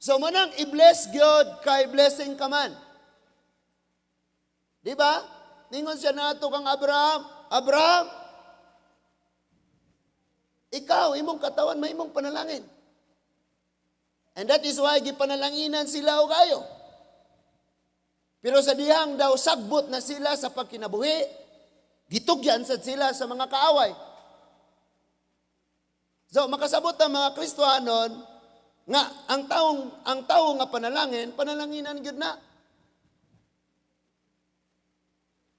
So manang i-bless God kay blessing ka man. Di ba? Ningon siya nato kang Abraham, Abraham, ikaw, imong katawan, may imong panalangin. And that is why gipanalanginan sila o kayo. Pero sa dihang daw, sagbot na sila sa pagkinabuhi, gitugyan sad sila sa mga kaaway. So, makasabot ang mga Kristohanon, nga ang tawo nga panalangin, panalanginan gyud na.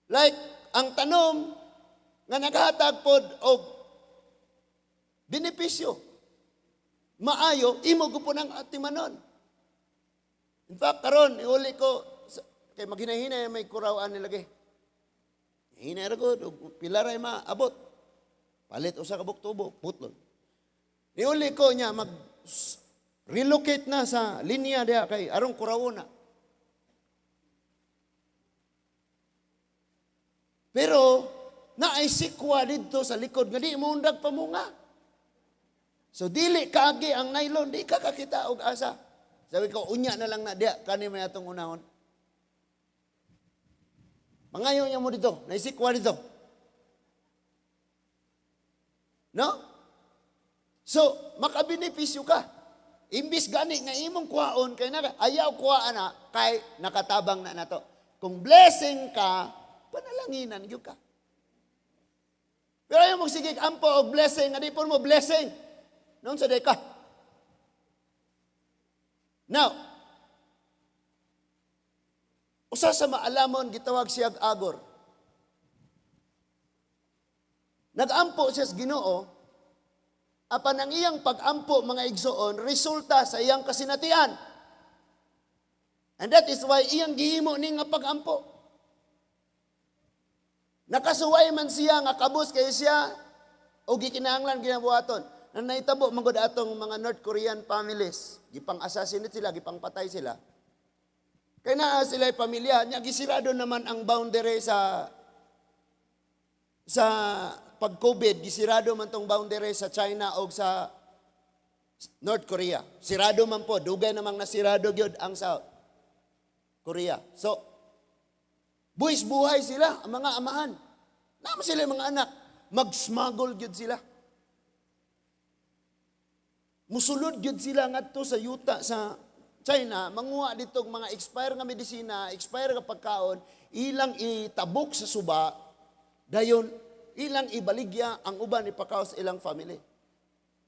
Like ang tanom nga naghatag pod og benepisyo. Maayo imo gupunan atimanon. In fact karon iuli ko kay maghinahinay may kurawaan nilagay. Hinay ra gud og pilaray maabot. Palit usa ka buktubo, putlon. Iuli ko niya mag relocate na sa linya diha kay arong kurawona. Pero naay sikwa dito sa likod nga di mo undag pamunga. So dili kaagi ang nylon, di ka kakita og asa. Sabi ko unya na lang na diha kani may atong unahon. Mangayo niya mo dito, naay sikwa dito. No? So makabenepisyo ka. Imbis gani nga imong kuhaon kay ayaw kuha na kay nakatabang na nato. Kung blessing ka, panalanginan gyud ka. Pero ayaw mo sige ampo og blessing, adi po mo blessing. Noon sa day ka. Now, usa sa maalamon gitawag siya Agor. Nagampo siya sa Ginoo, apan ang iyang pag-ampo mga igsoon resulta sa iyang kasinatian. And that is why iyang gihimo ni nga pag-ampo. Nakasuway man siya nga kabus kay siya o gikinahanglan ginabuhaton. Na naitabo manggod atong mga North Korean families, gipang assassinate sila, gipang patay sila. Kay naa sila pamilya, nya gisirado naman ang boundary sa pag-COVID, gisirado man tong boundary sa China o sa North Korea. Sirado man po, dugay namang nasirado gyud ang South Korea. So, buhay sila, ang mga amahan. Naman sila mga anak, mag-smuggle gyud sila. Musulod gyud sila ngadto sa yuta sa China, manguha ditong mga expire nga medisina, expire nga pagkaon, ilang itabok sa suba, dayon ilang ibaligya ang uban ipakaw sa ilang family.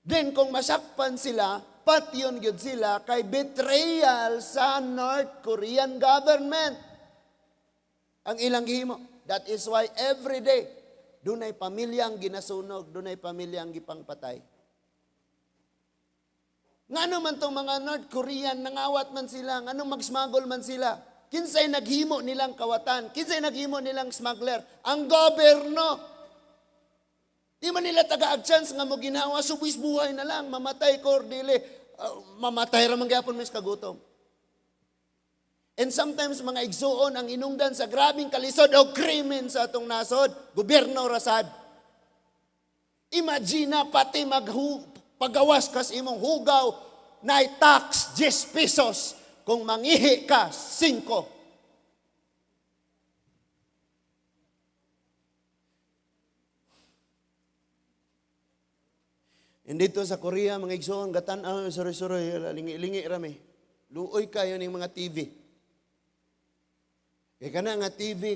Then kung masakpan sila, patyon gyud sila kay betrayal sa North Korean government. Ang ilang gihimo. That is why every day dunay pamilyang ginasunog, dunay pamilyang gipangpatay. Ngano man tong mga North Korean nangawat man sila, ngano magsmuggle man sila. Kinsay naghimo nilang kawatan, kinsay naghimo nilang smuggler, ang gobyerno. Di man nila taga-chance nga mo ginawa, subis buhay na lang, mamatay ko, dili, mamatay ramang gyapon mis kagutom. And sometimes mga igsuon ang inungdan sa grabing kalisod o krimen sa atong nasod, gobyerno rasad. Imagine pati pagawas kas imong hugaw na tax 10 pesos kung mangihi ka 5. Dito sa Korea, mga igsoon, gatan-aw, sorry, lingi-lingi rami. Luoy kayo ng mga TV. Kaya kana nga TV,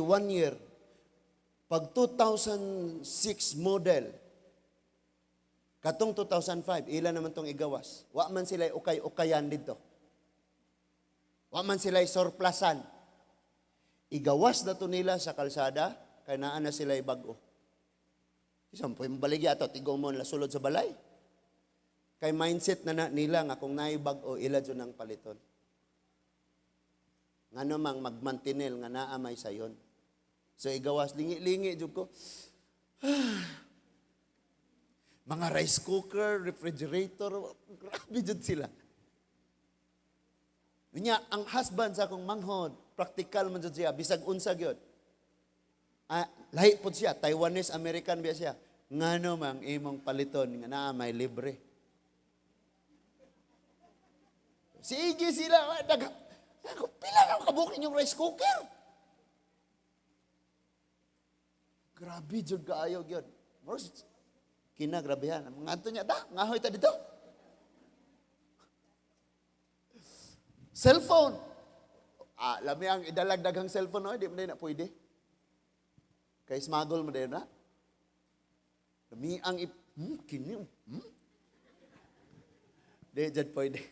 1 year. Pag 2006 model, katong 2005, ilan naman tong igawas. Wa man sila ukay-ukayan dito. Wa man sila surplusan. Igawas na to nila sa kalsada, kaya naan na sila bago. Isang po yung baligya ito, tigong mo na sulod sa balay. Kay mindset na nila nga kung naibag o ilad yun ang paliton. Nga namang magmantinil nga naamay sa yon. So igawas, lingi-lingi dyan ko. Mga rice cooker, refrigerator, grabe dyan sila. Niya, ang husband sa akong manghod, practical man dyan siya, bisag unsag yun. Lahi po siya, Taiwanese, American biya siya. Ngano mang imong paliton nga na may libre. Sige sila, pila na kabukin yung rice cooker. Grabe, jud kaayo gyud. Most kinagrabehan. Mga ato niya, ngahoy ta dito. Cellphone. Lami ang idalagdaghang cellphone, no? Di mo na pwede. Kay smuggle mo din, na? Lami ang kini, Di, dyan pwede.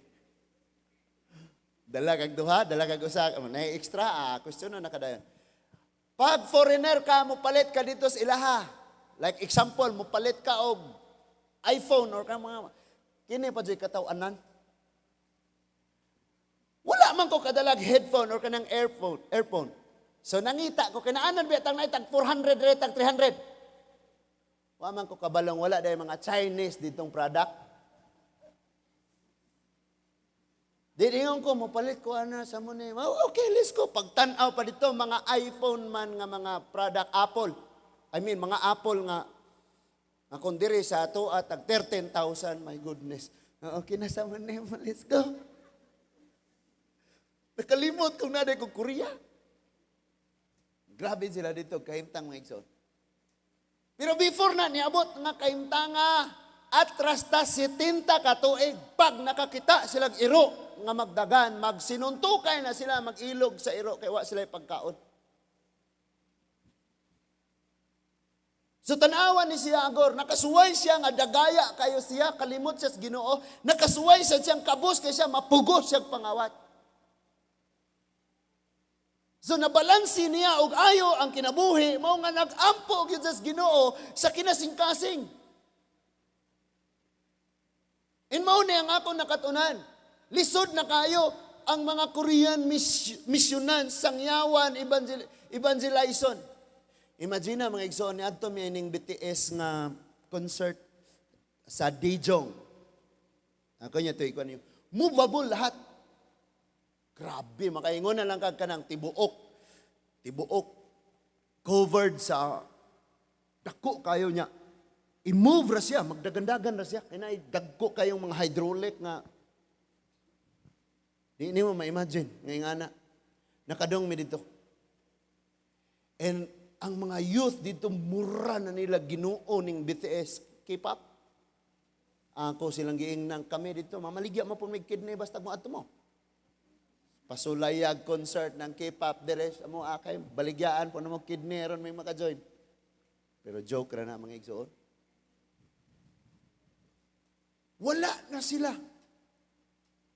Dalagag duha, dalagag usa, na extra, question na nakadayon. Pag foreigner ka, mupalit ka dito sa ilaha. Like example, mupalit ka og iPhone or ka mga, kini pa dyan katawanan. Wala man ko kadalag headphone or kanang earphone. So nangita ko, kinaanan ba, tang 400, retang 300. Wala man ko kabalong, wala dahil mga Chinese ditong product. Diniyon ko, mapalit ko sa muna. Okay, let's go. Pagtanaw pa dito, mga iPhone man nga mga product, Apple. Mga Apple nga kundiri sa ato at 13,000. My goodness. Okay na sa muna, let's go. Nakalimot kung naday ko Korea. Grabe sila dito, kahimtang mga igsoon. Pero before na, niabot nga kahimtanga at rasta 70 katuig. Pag nakakita silang iro, nga magdagan, magsinuntukay na sila, mag-ilog sa iro, kaya wa sila pagkaon. So tanawan ni siya agor, nakasuway siya nga dagaya kayo siya, kalimot siya sa Ginoo, nakasuway siya siyang kabus kay siya, mapugos siya pangawat. So nabalansi niya og ayo ang kinabuhi, mao nga nag-ampo gyud sa Ginoo sa kinasingkasing. In mao ni ang ako nakatunan. Lisod na kayo ang mga Korean missionan, sangyawan, evangelization. Imagine mga igsoon ni adto mining BTS nga concert sa Daejeon. Ako niya to ikuan niyo. Movable lahat. Grabe, makaingon na lang kag kanang tibuok. Covered sa dako kayo niya. I-move ra siya, magdagandagan ra siya. Kaya dagko kayong mga hydraulic nga Di mo ma-imagine, ngayon nga nakadong mi dito. And ang mga youth dito, mura na nila Ginoo ning BTS, K-pop. Ako silang giing nang kami dito, mamaligya mo po may kidney, basta mo ato mo. Pasulayag concert ng K-pop, deres, mo akay, baligyaan po na mo kidney, ron may maka-join. Pero joke ra na mga igsoon. Wala na sila.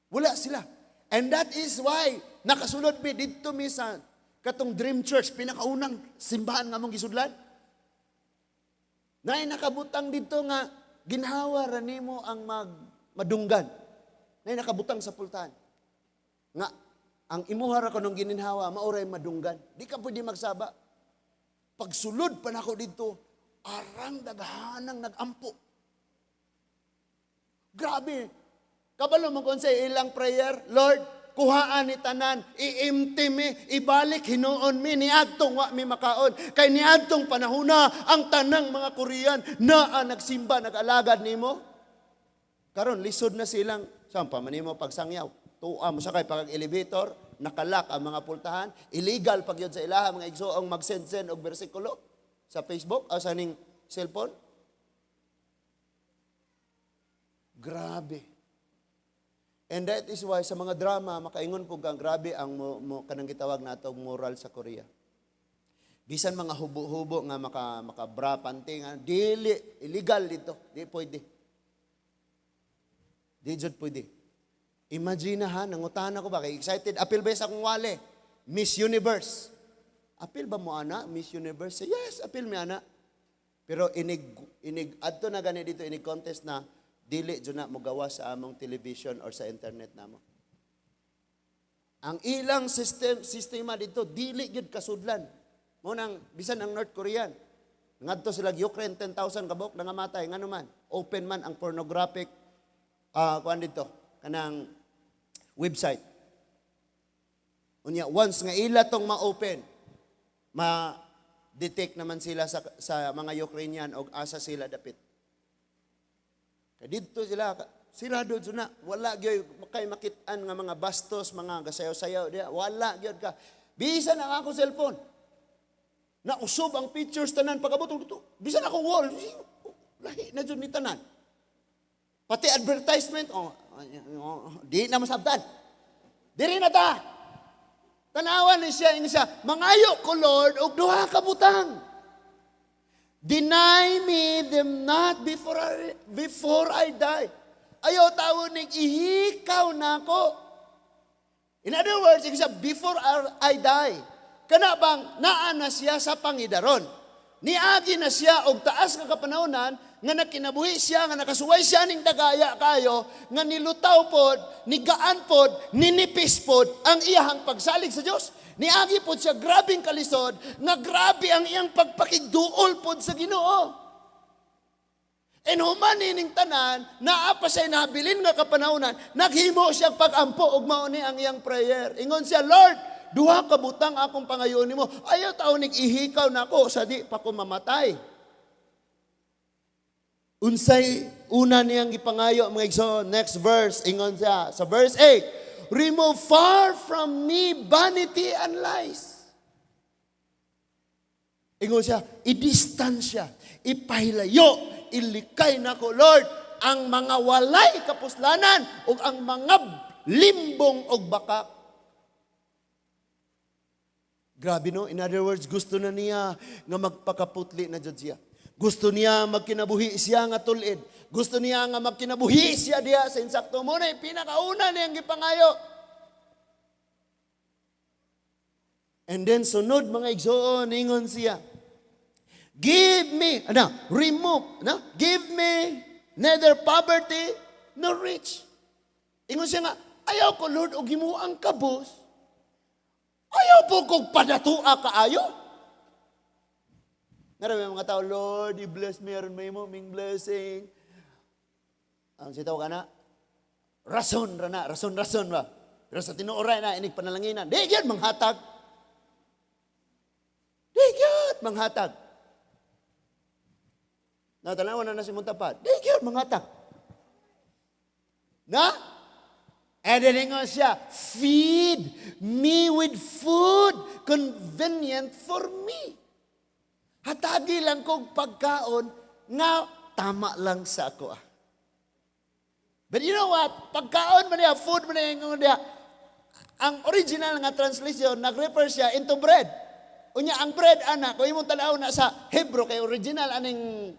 Wala sila. And that is why, nakasulod mi dito mi sa katong Dream Church, pinakaunang simbahan nga mong gisudlan. Nay nakabutang dito nga, ginhawa ra nimo ang madunggan. Nay nakabutang sa pultahan. Nga, ang imuha ra kanong gininhawa, mauray madunggan. Di ka pwede magsaba. Pagsulod pa nako dito, arang daghanang nagampo. Grabe. Kabalo mo kung sa ilang prayer, Lord, kuhaan ni tanan, iimti mi, ibalik hinuon mi, niadtong wa mi makaon. Kay niadtong panahuna, ang tanang mga Korean na nagsimba, nag-alagad nimo. Karon lisod na silang, sampa man nimo pagsangyaw. Tuwa mo sa kay pag-elevator, nakalak ang mga pultahan, illegal pag yun sa ilaha, mga igsoong mag-send-send og bersikulo sa Facebook, o sa ning cellphone. Grabe. And that is why sa mga drama, makaingon po kang grabe ang kanang gitawag na itong moral sa Korea. Bisan mga hubo-hubo nga makabra, panty nga, dili, illegal dito. Di pwede. Di jud pwede. Imagine ha, nangutan ako ba? Kay excited. Apil ba sa akong wale? Miss Universe. Apil ba mo ana? Miss Universe? Yes, apil mi ana. Pero adto na gani dito, contest na, dili dyan na mo gawa sa among television or sa internet namo. Ang ilang sistema dito, dili yun kasudlan. Munang, bisan ang North Korean, ngadto sila Ukraine, 10,000 kabok, nangamatay, nga naman, open man ang pornographic, kuan dito, kanang website. Unya, once nga ila tong ma-open, ma-detect naman sila sa mga Ukrainian o asa sila dapit. Dito sila, Sirado dyan na. Wala gyud kay makitaan nga mga bastos, mga gasayaw-sayaw diya. Wala gyud ka. Bisan ang ako cellphone. Nausob ang pictures tanan pagabot dito. Bisan akong wall. Lahi na dyan ni tanan. Pati advertisement, di na masabtan. Diri na ta. Tanawan ni siya, mangayo ko Lord, og duha ka butang. Deny me them not before I die. Ayaw tawon ning ihikaw na ako. In other words, before I die. Kana bang naa na siya sa pangidaron. Niagi na siya og taas nga kapanahonan nga nakinabuhi siya, nga nakasuway siya ning dagaya kayo, nga nilutaw pod, nigaan pod, ninipis pod ang iyahang pagsalig sa Dios. Niagi pod siya grabing kalisod, nga grabe ang iyang pagpakigduol pod sa Ginoo. And human ning tanan, naa pa siya nabilin nga kapanahonan, naghimo siya pag-ampo og mao ni ang iyang prayer. Ingon siya, Lord, duha ka butang akong pangayon nimo. Ayaw taon nig ihikaw nako sa di pa ko mamatay. Unsay una niyang gipangayo mga igsoon. Next verse, ingon siya sa verse 8, remove far from me vanity and lies. Ingon siya, i-distansya, ipahilayo, ilikay nako Lord ang mga walay kapuslanan ug ang mga limbong og bakak. Grabe no, in other words, gusto na niya nga magpakaputli na jud siya. Gusto niya magkinabuhi siya nga tulid. Gusto niya nga magkinabuhi siya diha sa insakto mo na pinakauna niyang gipangayo. And then sunod mga igsoon, ingon siya, give me, give me neither poverty nor rich. Ingon siya nga, ayaw ko Lord og himuang kabos. Ayaw po kong padatua kaayo. Ngayon mga tao, Lord, i-bless me, aron may mo, ming blessing. Ang sitaw ka na, rason ba? Pero sa tinuoray na, inig panalanginan, di yun, manghatag. Natanawan na si Muntapad, di yun, manghatag. Na? And then ingon siya, feed me with food convenient for me. Hatagi lang kong pagkaon nga tama lang sa ako. But you know what? Pagkaon man niya, food man niya, ang original nga translation, nag-refer siya into bread. Unya, ang bread, anak, kung imong tanaw na sa Hebrew, kay original aning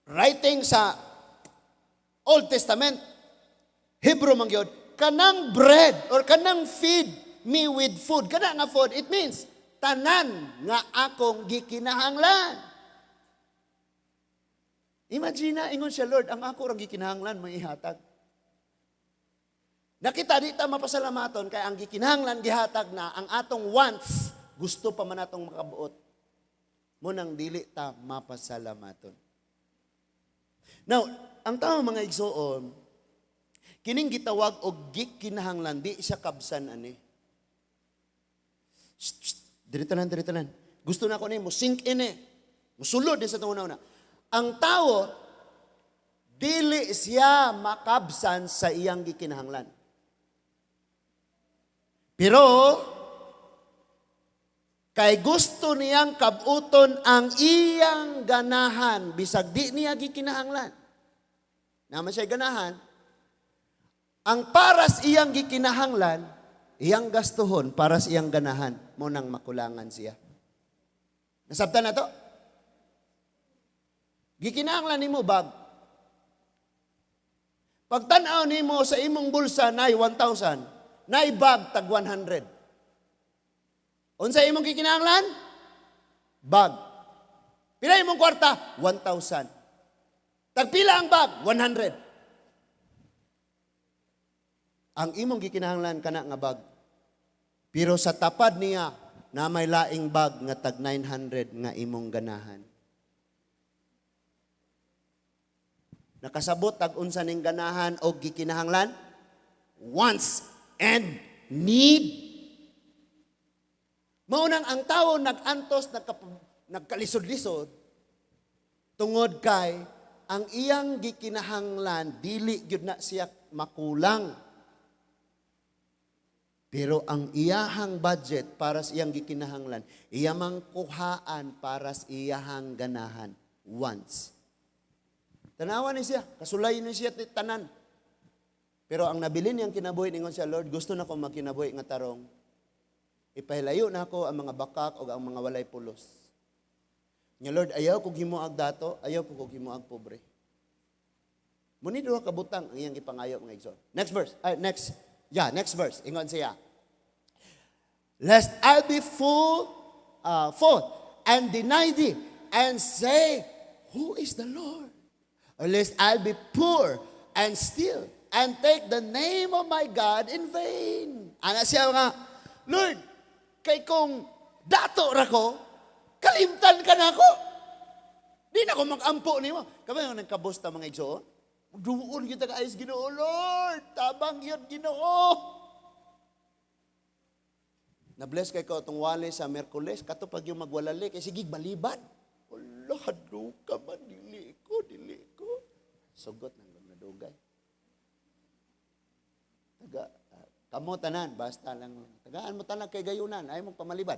writing sa Old Testament, Hebrew man yun, kanang bread or kanang feed me with food. Kana nga food, it means, tanan nga akong gikinahanglan. Imagine, ingon siya, Lord, ang ako rang gikinahanglan, may ihatag. Nakita dita mapasalamaton, kaya ang gikinahanglan, gihatag na, ang atong wants, gusto pa man atong makabuot. Munang dili ta mapasalamaton. Now, ang tao mga igsoon, kining gitawag og gikinahanglan, di siya kabsan ani. Diritanan. Gusto na ko ni mo sink in Musulod din sa tunguna una. Ang tao dili siya makabsan sa iyang gikinahanglan. Pero kay gusto niyang kabuton ang iyang ganahan bisag di niya gikinahanglan. Naman siya ganahan, ang paras iyang gikinahanglan, iyang gastuhon para sa iyang ganahan mo nang makulangan siya. Nasabtan na to? Gikinahanglan nimo bag. Pagtanaw nimo sa imong bulsa nay 1,000, nay bag tag 100. Unsa imong gikinahanglan? Bag. Pila imong kwarta? 1,000. Tagpila ang bag? 100. Ang imong gikinahanglan kana nga bag. Pero sa tapad niya na may laing bag nga tag 900 nga imong ganahan. Nakasabot tag unsa ning ganahan o gikinahanglan? Wants and need. Maunang ang tao nag-antos, nagkalisod-lisod tungod kay ang iyang gikinahanglan dili gyud na siya makulang. Pero ang iyahang budget para sa iyang gikinahanglan, iyamang kuhaan para sa iyahang ganahan once. Tanawa ni siya, kasulay ni siya tanan. Pero ang nabili niyang kinabuhi ningon siya, Lord, gusto na ko magkinabuhi nga tarong. Ipahilayo na ako ang mga bakak o ang mga walay pulos. Nga Lord, ayaw kong himuag dato, ayaw kong himuag pobre. Muni duha ka butang ang iyang ipangayo mga igsoon. Next verse. Next verse. Ingon siya. Lest I be full and deny thee and say, who is the Lord? Or lest I be poor and steal and take the name of my God in vain. Ana siya nga, Lord, kay kung dato ra ko, kalimtan ka na ako. Di na ako mag-ampo ni mo. Kami yung nagkabusta mga igsoon. Duon kita ka ayos Ginoo, Lord. Tabang yun, Ginoo. Na-bless kay ko itong wali sa Merkules. Kato pag yung magwalali, kay sige, balibad. Allah, hado ka man, dili ko. Sugot ng nadugay. Kamo tanan, basta lang. Tagaan mo tanan kay gayunan, ayaw mong pamalibad.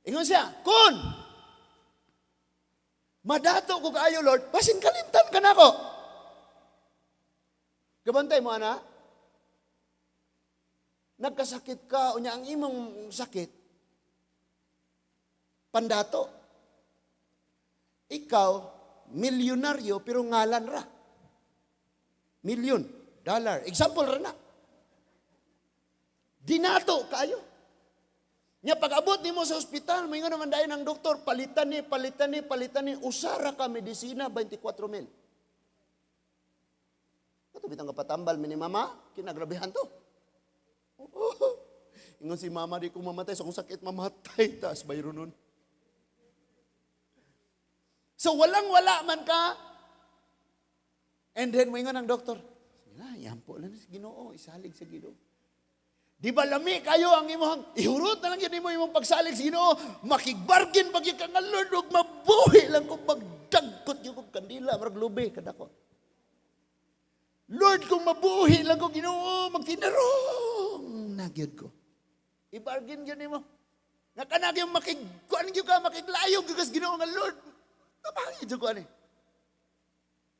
Ingon siya, kun! Madato ko kaayo, Lord, basin kalimtan ka na ako. Kabantay mo, ana? Nagkasakit ka, unya ang imong sakit, pandato. Ikaw, milyonaryo, pero ngalan ra. $1,000,000. Example ra na. Dinato kayo. Nya pag-abot nimo sa ospital, may nga naman dahil ng doktor, palitan ni, usara ka medisina, 24,000. Ito bitang kapatambal, mini mama, kinagrabihan to. Ingon si mama, di ko mamatay, so kung sakit mamatay, taas bayro nun. So walang-wala man ka, and then may nga ng doktor, yampo lang si Ginoo, isalig sa Ginoo. Di ba lami kayo ang imong, ihurot na lang yun imong pagsalig sa Ginoo, makigbargin pag ka nga Lord, huwag mabuhi lang kung magdagkot yung kandila, maraglubi, kadako. Lord, kung mabuhi lang ko Ginoo, magtinarong, nagyod ko. I-bargain yun mo. Nakanag yung kuan yung ka, makiglayog yung kas Ginoo nga Lord. Napangit yung kuan eh.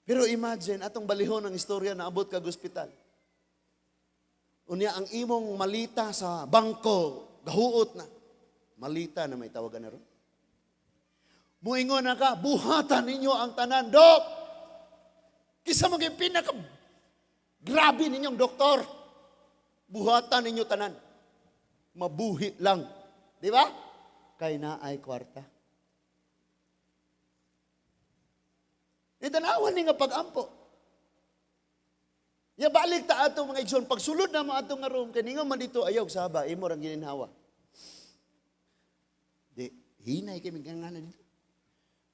Pero imagine, atong balihon ang istorya na abot kag ospital. Unya ang imong malita sa bangko, gahuot na. Malita na may tawagan na ron. Muingon na ka, buhatan ninyo ang tanan, Dok. Kisa maging pinaka, grabe ninyong doktor. Buhatan ninyo tanan. Mabuhi lang. Di ba? Kay na ay kwarta. Itanawan ni nga pag-ampo. Ya balik ta ato mga igsoon, pagsulod na mo ato nga room, kaninga man dito ayaw saba, imo rang gininhawa. Di, hinay kami nga na dito.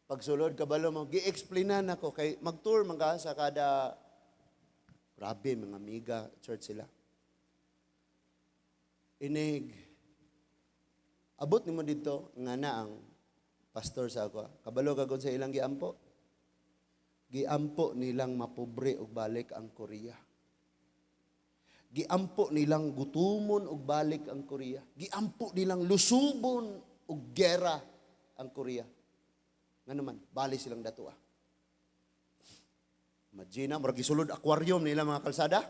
Pagsulod, kabalo mo, gi-explainan ako, kay mag-tour mga sa kada, grabe, mga amiga, church sila. Inig, abot ni mo dito, nga na ang pastor sa ako, kabalo kagod sa ilang giampo. Giampo nilang mapobre og balik ang Korea. Giampo nilang gutumon og balik ang Korea. Giampo nilang lusubon og gera ang Korea. Nga naman, bali silang datua. Imagine, murag gisulod aquarium nila mga kalsada.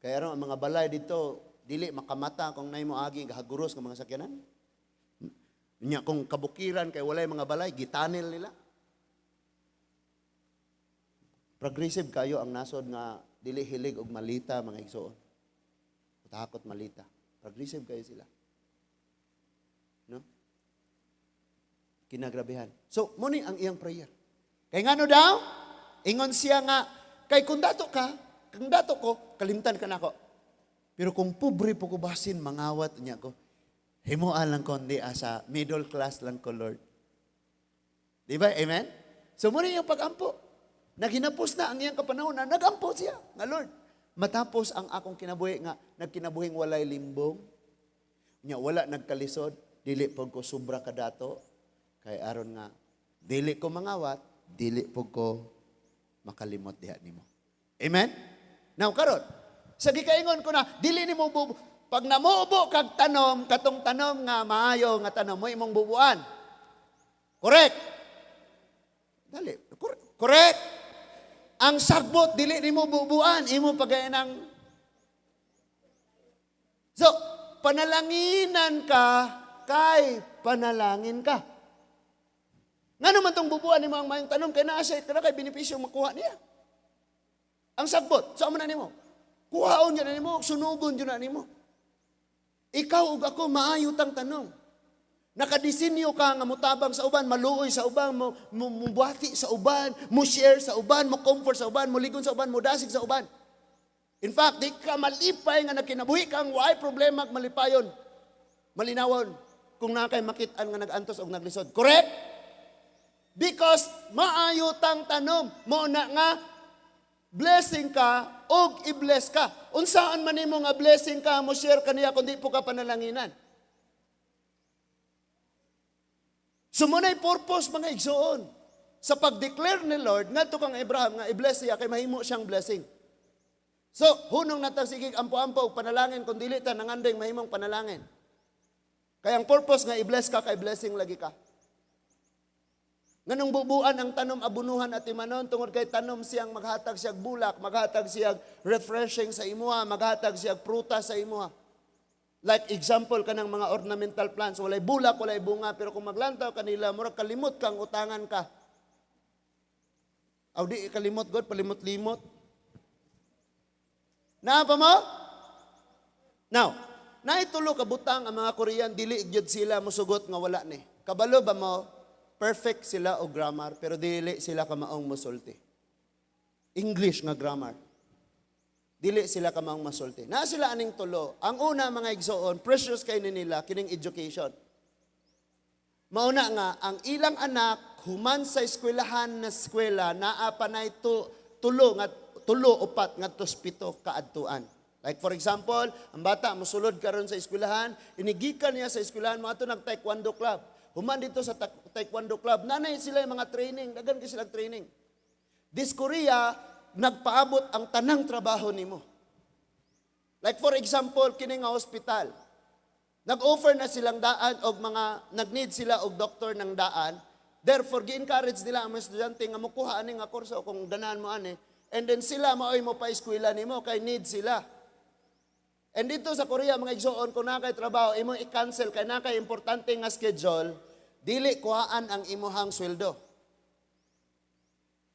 Kaya ron ang mga balay dito, dili makamata kung nay mo agi gahaguros ng mga sakyanan. Nya kung kabukiran kay walay mga balay, gitanil nila. Progressive kayo ang nasod nga dili hilig og malita mga igsoon. Takot malita. Progressive kayo sila. No? Kinagrabihan. So, muni ang iyang prayer. Kay ngano daw? Ingon siya nga, kay kung dato ko, kalimtan ka na ako. Pero kung pobre po ko basin, mangawat niya ko. Himuan lang ko, hindi asa, middle class lang ko, Lord. Di ba? Amen? So, muni yung pag-ampo. Naghinapos na ang iyang kapanahon na nagampo siya. Nga Lord, matapos ang akong kinabuhi nga, nagkinabuhing walay limbong, nya wala nagkalisod, dili pag ko sobra kadato, kay aron nga, dili ko mangawat, dili po ko makalimot diha nimo. Amen? Now karon, sa gikaingon ko na dili nimo pag namubo kag tanom, katong tanom nga maayo nga tanom mo imong bubuan. Correct? Dali, correct? Ang sagbot dili nimo bubuan, imo pagayanang. So, panalanginan ka kay panalangin ka. Nga naman itong bubuan ni mga mayong tanong, kaya naasay ka na kay benepisyo makuha niya. Ang sagbot, saan mo na nimo? Kuhaon yun na nimo, sunugon yun na nimo. Ikaw ug ako, maayo tang tanong. Nakadisinyo ka nga mutabang sa uban, maluoy sa uban, mubati sa uban, mo share sa uban, mo comfort sa uban, mo ligon sa uban, mo dasig sa uban. In fact, di ka malipay nga nakinabuhi kang why problema malipayon. Malinawon kung nakay makitaan nga nagantos og naglisod. Correct? Because maayo tang tanom mo na nga blessing ka og i-bless ka. Unsaan man nimo nga blessing ka mo share kaniya kundi po ka panalanginan. Sumunay purpose mga igsoon sa pag-declare ni Lord ngadto kang Abraham nga i-bless siya kay mahimo siyang blessing. So, hunong natang sige ampo-ampo og panalangin kung dili ta nangandeng mahimong panalangin. Kaya ang purpose nga i-bless ka kay blessing lagi ka. Nganong bubuan ang tanom abunuhan at imanon tungod kay tanom siyang maghatag siyag bulak, maghatag siyag refreshing sa imuha, maghatag siyag prutas sa imuha. Like example kanang mga ornamental plants, walay bulak, walay bunga, pero kung maglantaw kanila, murag kalimot kang utangan ka. Aw di kalimot God, palimot-limot. Naapa mo? Now, naitulo ka butang ang mga Korean, dili gyud sila musugot nga wala ni. Kabalo ba mo? Perfect sila o grammar, pero dili sila kamaong musulti. English nga grammar. Dili sila kamaong masulti. Na sila aning tulo. Ang una mga igsoon, precious kay nila kining education. Mauna nga, ang ilang anak, human sa eskwelahan na eskwela, naa pa na ito tulo upat nga pito kaadtuan. Like for example, ang bata mosulod karon sa eskwelahan, inigikan niya sa eskwelahan mo ato nag-taekwondo club. Human dito sa taekwondo club, nanay sila yung mga training, dagan kay sila training. This Korea, nagpaabot ang tanang trabaho nimo. Like for example, kini nga hospital. Nag-offer na silang daan og mga nag-need sila og doktor ng daan. Therefore, gi-encourage nila ang mga estudyante nga mukuha ani nga kurso kung ganahan mo ani. And then sila maoy mo pa eskwela nimo kay need sila. And dito sa Korea mga igsoon kung nakay trabaho imo i-cancel kay nakay importante nga schedule, dili kuhaan ang imuhang sweldo.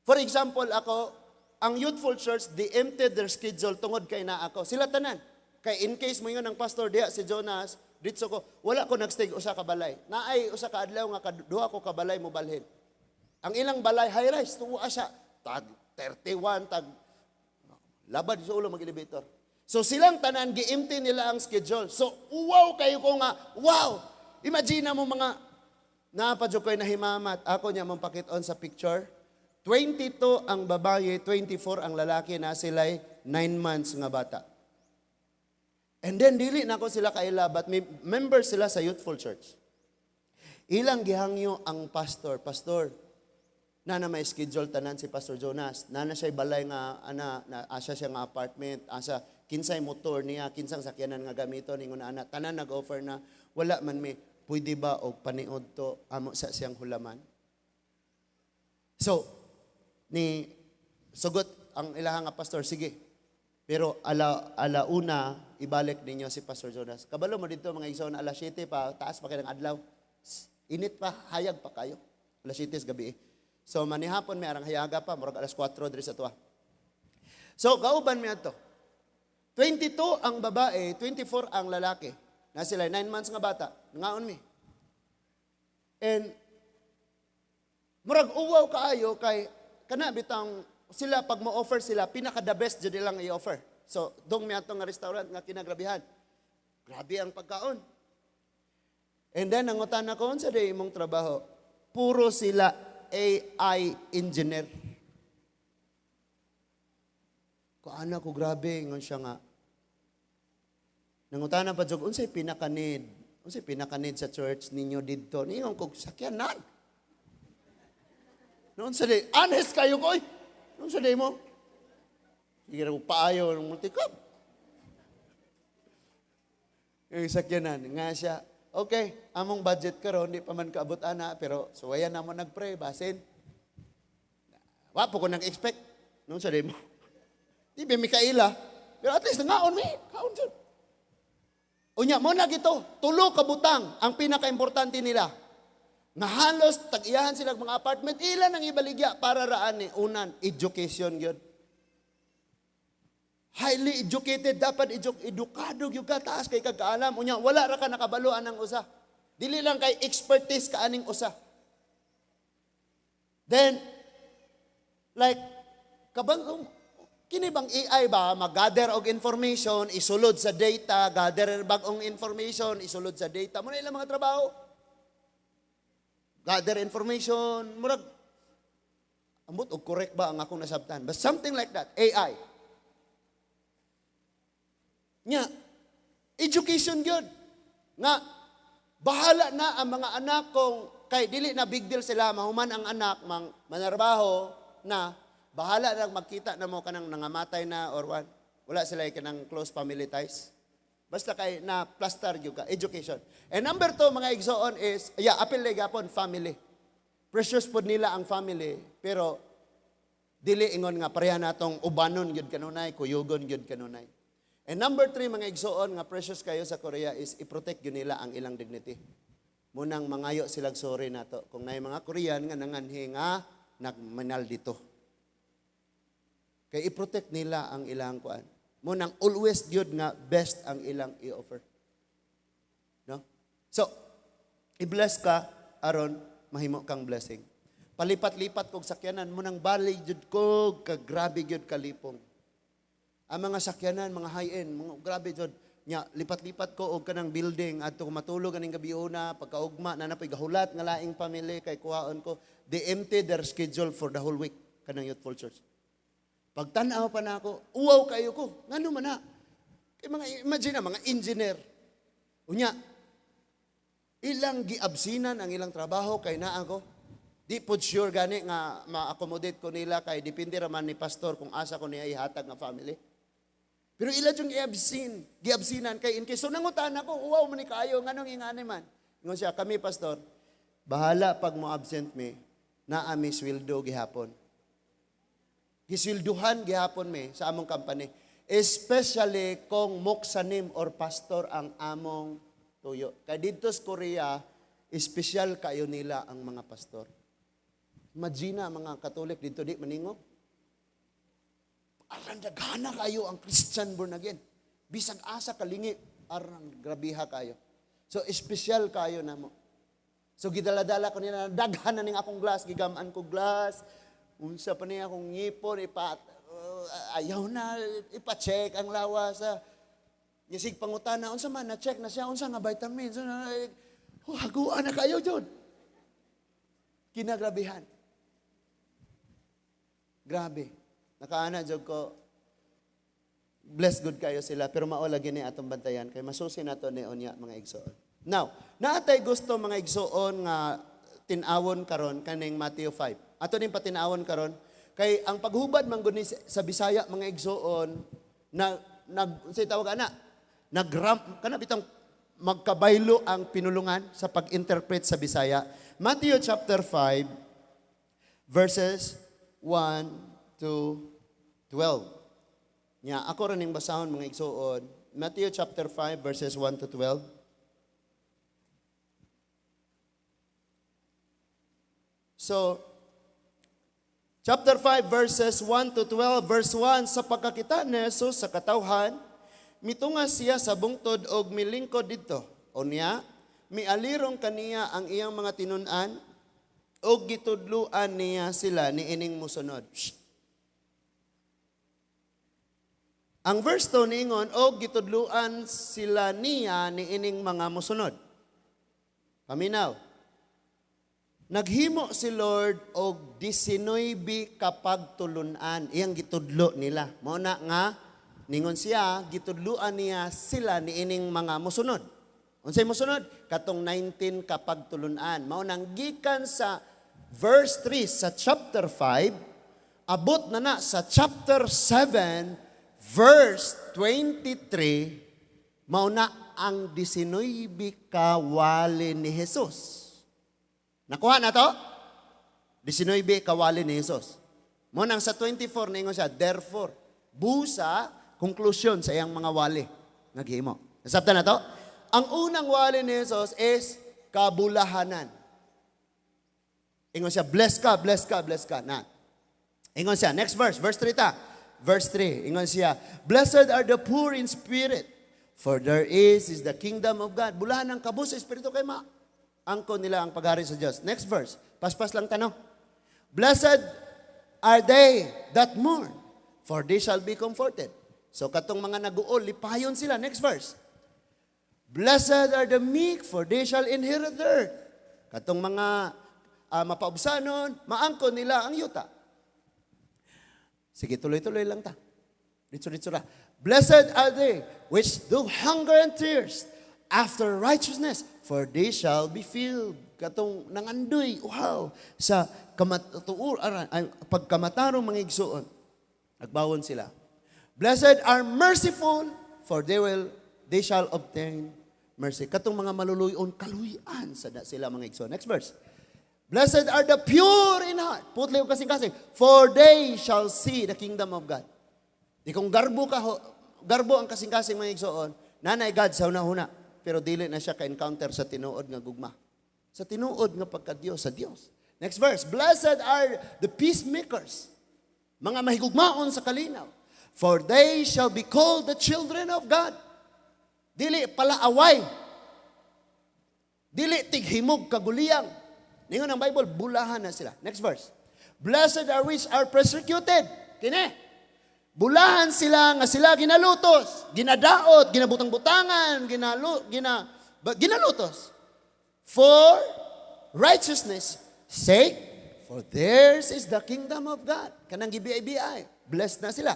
For example, ako ang youthful church, they emptied their schedule tungod kay na ako. Sila tanan. Kay in case mo yun ang pastor diya si Jonas, dito ko, wala ko nagstay usa ka balay. Naay usa ka adlaw nga duha ko ka balay mo balhin. Ang ilang balay high rise tuwa siya tag 31 tag labad sa ulo mag-elevator. So silang tanan gi-empty nila ang schedule. So wow kayo ko nga, wow. Imagine mo mga napadyo koy nahimamat. Ako niya mong pakit-on sa picture. 22 ang babae, 24 ang lalaki na sila'y 9 months nga bata. And then, dili na ko sila kaila, but may member sila sa youthful church. Ilang gihangyo ang pastor. Pastor, na may schedule tanan si Pastor Jonas. Na siya balay nga, asa siya nga apartment, asa kinsay motor niya, kinsang sakyanan nga gamito, ningon na tanan nag-offer na, wala man may, pwede ba o paniod to, amo sa siyang hulaman? So, ni sugot ang ilahang nga pastor, sige. Pero alauna, ibalik ninyo si Pastor Jonas. Kabalo mo dito mga igsoon, alas 7 pa, taas pa kayo ng adlaw. Init pa, hayag pa kayo. Alas 7 gabi. So manihapon may arang hayaga pa, murag alas 4 diri sa tuwa. So kauban mi ato. 22 ang babae, 24 ang lalaki. Na sila 9 months nga bata, ngaon mi. And murag uwaw kaayo kay kana bitang sila pag mo-offer sila pinaka the best jud lang i-offer. So dong mi ato nga restaurant nga kinagrabihan. Grabe ang pagkaon. And then nangutan ako unsa day imong trabaho? Puro sila AI engineer. Kaana ko grabe ngon siya nga. Nangutan pa jud unsay pinaka-need? Unsay pinaka-need sa church ninyo didto? Ningon ko sakyanan. Noon sa day, honest kayo ko, oy. Noon sa day mo, sige na paayo ng multi-cup. Yung sakyanan, nga siya, okay, among budget karon di pa man kaabot ana, pero suwayan na mo nag-pray, basin. Wapo ko nag-expect. Noon sa day mo. Di ba Mikaela, pero at least nangaon mi, kaon dyan. Unya, mo na gito, tulo ka butang ang pinaka-importante nila. Nga halos, tag-iyahan sila mga apartment, ilan ang ibaligya para raan ni unan, education yun. Highly educated, dapat edukado yung kataas kay kagkaalam. Unya, wala ra ka nakabaluan ng usa. Dili lang kay expertise kaaning usa. Then, like, kini bang AI ba, mag-gather og information, isulod sa data, gather bagong information, isulod sa data. Muna ilang mga trabaho. Gather information, murag, ambot o correct ba ang akong nasabtan? But something like that, AI. Nga, education yun. Nga, bahala na ang mga anak kong, kay dili na big deal sila, mahuman ang anak, manarbaho na, bahala na magkita na mo kanang nangamatay na or what. Wala sila kanang close family ties. Basta kay na plaster yung ka, education. And number 2, mga igsoon is, apil na gapon, family. Precious po nila ang family, pero dili ingon nga pareha natong ubanon yun kanunay, kuyugon yun kanunay. And number 3, mga igsoon nga precious kayo sa Korea is i-protect yun nila ang ilang dignity. Munang mangayo silang sorry nato. Kung na mga Korean nga nanganhi nga nagmanal dito. Kaya i-protect nila ang ilang kuan. Munang always gyud nga best ang ilang i-offer. No? So, i-bless ka aron mahimo kang blessing. Palipat-lipat kog sakyanan munang bali jud ko kagrabe gyud kalipong. Ang mga sakyanan, mga high-end, mga grabe jud. Nya lipat-lipat ko og kanang building adto ko matulog aning gabiuna pagkaugma na napoy gahulat nga laing family kay kuhaon ko. They empty their schedule for the whole week kanang youthful church. Pagtanaw pa na ako, uwaw kayo ko. Ngano man na? Kay mga, imagine na, mga engineer. Unya, ilang giabsinan ang ilang trabaho kay naa ko. Di po sure gani nga ma-accommodate ko nila kay depende raman ni pastor kung asa ko niya ihatag nga family. Pero ilan yung giabsinan kay in case. So nangutan ako, uwaw man ni kayo, nganong ingani man. Ingon siya, kami pastor, bahala pag mo absent me, na ami sweldo gihapon. Gisilduhan gihapon me sa among company. Especially kung muksanim or pastor ang among tuyo. Kaya dito sa Korea, espesyal kayo nila ang mga pastor. Imagine mga Katolik dito di maningog. Aran daghana kayo ang Christian born again. Bisag asa kalingi, aran grabiha kayo. So espesyal kayo na mo. So gidala-dala ko nila, daghan na ning akong glass, gigamaan ko glass. Unsa pa niya akong ngipon, ayaw na, ipa-check ang lawas. Yasig pangutana, unsa man, na-check na siya, unsa nga vitamins. Haguan na kayo, Jod. Kinagrabihan. Grabe. Nakaana, Jod ko, bless good kayo sila, pero maulagi ni atong bantayan, kay masusi na to ni Onya, mga igsoon. Now, naatay gusto mga igsoon nga tinawon karon kaning Matthew 5. Ato ning patinawon karon kay ang paghubad man gud ni sa Bisaya mga igsoon say tawag ana nagram kana bitang magkabaylo ang pinulungan sa pag-interpret sa Bisaya. Matthew chapter 5 verses 1 to 12. Nya ako ra ning basahon mga igsoon. Matthew chapter 5 verses 1 to 12. So, chapter 5, verses 1 to 12, verse 1, sa pagkakita ni Jesus sa katawhan, mitunga siya sa bungtod og milingkod dito. O niya, mialirong kaniya ang iyang mga tinunan, og gitudluan niya sila ni ining musunod. Ang verse 2 ningon, og gitudluan sila niya ni ining mga musunod. Paminaw. Naghimo si Lord og 19 kapagtulunan. Iyang gitudlo nila. Mao na nga ningon siya gitudluan niya sila niining mga mosunod. Unsay mosunod? Katong 19 kapagtulunan. Mao nang gikan sa verse 3 sa chapter 5, abot na sa chapter 7, verse 23, mauna ang 19 kawali ni Jesus. Nakuha na to? 19 kawali ni Jesus. Munang sa 24, ningon siya, therefore, busa, konklusyon sa iyang mga wali. Naghimo. Nasabta na to? Ang unang wali ni Jesus is kabulahanan. Ingon siya, bless ka, bless ka, bless ka. Na. Ingon siya, next verse 3 ta. Verse 3, ingon siya, blessed are the poor in spirit, for there is the kingdom of God. Bulahan ng kabus sa espiritu kay angko nila ang paghari sa Diyos. Next verse, paspas lang tanong. Blessed are they that mourn, for they shall be comforted. So katong mga nag-uol, lipayon sila. Next verse. Blessed are the meek, for they shall inherit the earth. Katong mga mapaubsanon, maangko nila ang yuta. Sige, tuloy-tuloy lang ta. Dito ra. Blessed are they which do hunger and thirst after righteousness, for they shall be filled. Katong nangandoy, wow, sa pagkamatarong mga igsuon. Nagbawon sila. Blessed are merciful, for they shall obtain mercy. Katong mga maluluyon, kaluyan sa sila mga igsuon. Next verse. Blessed are the pure in heart. Putli o kasing-kasing. For they shall see the kingdom of God. Di kung garbo ang kasing-kasing mga igsoon, nanay God sa una-una. Pero dili na siya ka-encounter sa tinuod nga gugma. Sa tinuod nga pagka-Diyos sa Diyos. Next verse. Blessed are the peacemakers. Mga mahigugmaon sa kalinaw. For they shall be called the children of God. Dili palaaway. Dili tighimog kaguliyang. Ningon ang Bible, bulahan na sila. Next verse. Blessed are which are persecuted. Kini. Bulahan sila nga sila ginalutos, ginadaot, ginabutang-butangan, ginalutos. For righteousness sake, for theirs is the kingdom of God. Kanang gibiay-biay. Blessed na sila.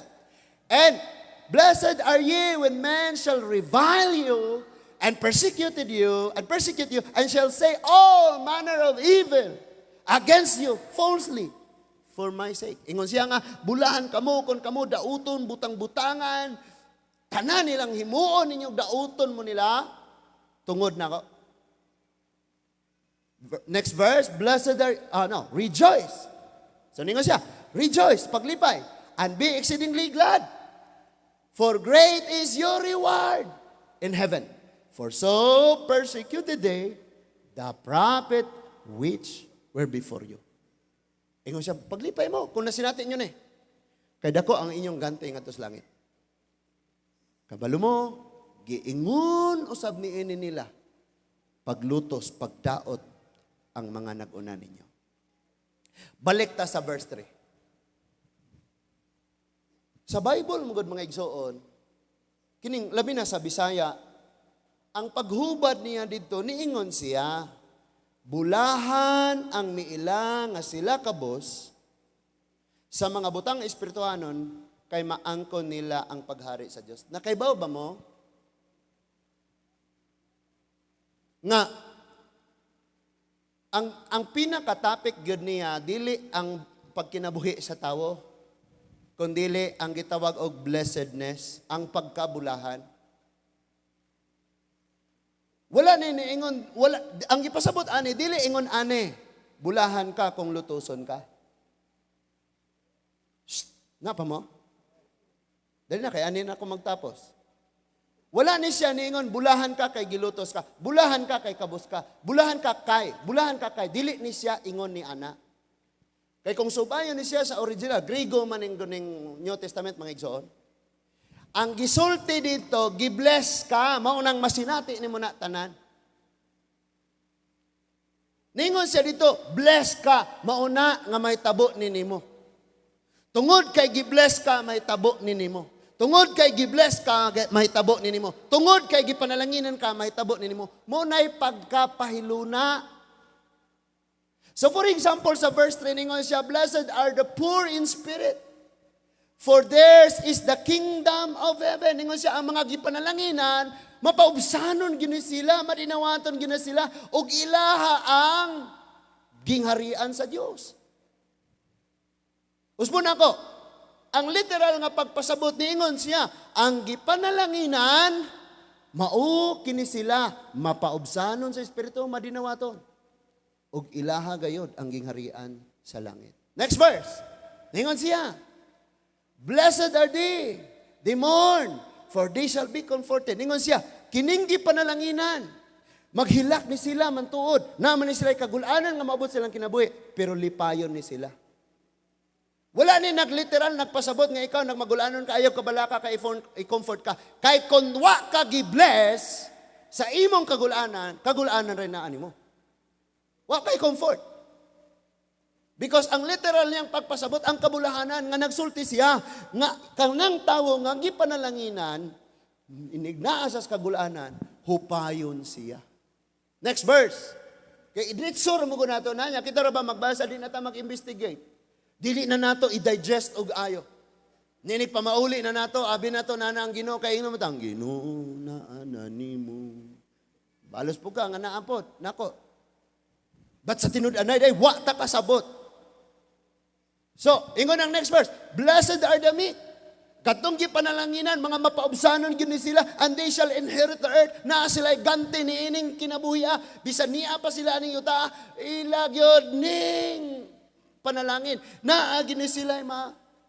And blessed are ye when men shall revile you and persecute you, and shall say all manner of evil against you falsely for my sake. Ingon siya nga, bulahan kamo, kung kamo dauton, butang-butangan, tanan nilang himuon ninyo, dauton mo nila, tungod na ko. Next verse, blessed are, rejoice. So ningon siya, rejoice, paglipay, and be exceedingly glad, for great is your reward in heaven. For so persecuted they the prophet which were before you. Ingon siya, paglipay mo, kung nasinatin nyo kay dako ang inyong gante nga tos langit. Kabalo mo, giingon usab ni ini nila, paglutos, pagdaot ang mga nag-una ninyo. Balik ta sa verse 3. Sa Bible, mugod mga igsoon, kining labi na sa Bisaya, ang paghubad niya dito, niingon siya, bulahan ang miila nga sila kabos sa mga butang espirituhanon kay maangkon nila ang paghari sa Diyos. Nakaibaw ba mo? Nga, ang pinaka-topic gyud niya, dili ang pagkinabuhi sa tawo, kundili ang gitawag og blessedness, ang pagkabulahan. Wala ni ingon, wala ang ipasabot ani dili ingon ani, bulahan ka kung lutuson ka. Nga pa mo? Dali na kay ani na ako magtapos. Wala ni siya niingon, bulahan ka kay gilutos ka, bulahan ka kay kabus ka, bulahan ka kay, dili ni siya ingon ni ana. Kay kung subayon ni siya sa original, Griego man ning New Testament mga igsoon. Ang gisulti dito, gibless ka, maunang masinati ni mo na tanan. Ningon siya dito, bless ka, mauna nga may tabo ni nimo. Tungod kay gibless ka, may tabo ni nimo. Tungod kay gibless ka, may tabo ni nimo. Tungod kay gipanalanginan ka, may tabo ni nimo. Maunay pagkapahiluna. So for example, sa verse 3, ningon siya, blessed are the poor in spirit, for theirs is the kingdom of heaven. Ningon siya, ang mga gipanalanginan, mapaubsanon gini sila, madinawaton gini sila, og ilaha ang gingharian sa Dios. Usbon ako, ang literal nga pagpasabot niingon siya, ang gipanalanginan, mao kini sila mapaubsanon sa Espiritu madinawaton. Ug ilaha gayod ang gingharian sa langit. Next verse. Niingon siya, blessed are they mourn, for they shall be comforted. Niingon siya, kining gipanalanginan, maghilak ni sila mantuod, naman ni sila kagulanan nga maabot silang kinabuhi, pero lipayon ni sila. Wala ni nagliteral, nagpasabot nga ikaw, nagmagulanon ka, ayaw ka balaka, ka i-comfort ka. Kay kunwa ka gi-bless sa imong kagulanan rin na animo. Wa kay comfort. Because ang literal niyang pagpasabot, ang kabulahanan, nga nagsulti siya, nga kanang tawo nga gipanalanginan, inignaa sa kagulanan, hupayon siya. Next verse. Kay idritsor mo ko nato na niya, kita ra ba magbasa, di na ta mag-investigate. Dili na nato i-digest og ayo. Ninig pamauli na nato, abi nato na ang Ginoo kay ingnon matang Ginoo na ananimo. Balos po ka nga naampot, nako. But sa tinud-anay day wa ta kasabot. So, ingon ang next verse, blessed are the meek. Katong gipanalanginan, mga mapaubsanon gyud ni sila, and they shall inherit the earth. Naa sila ganti ni ining kinabuhi, bisan niya pa sila ning yuta, ilagyod ning panalangin. Naagi ni sila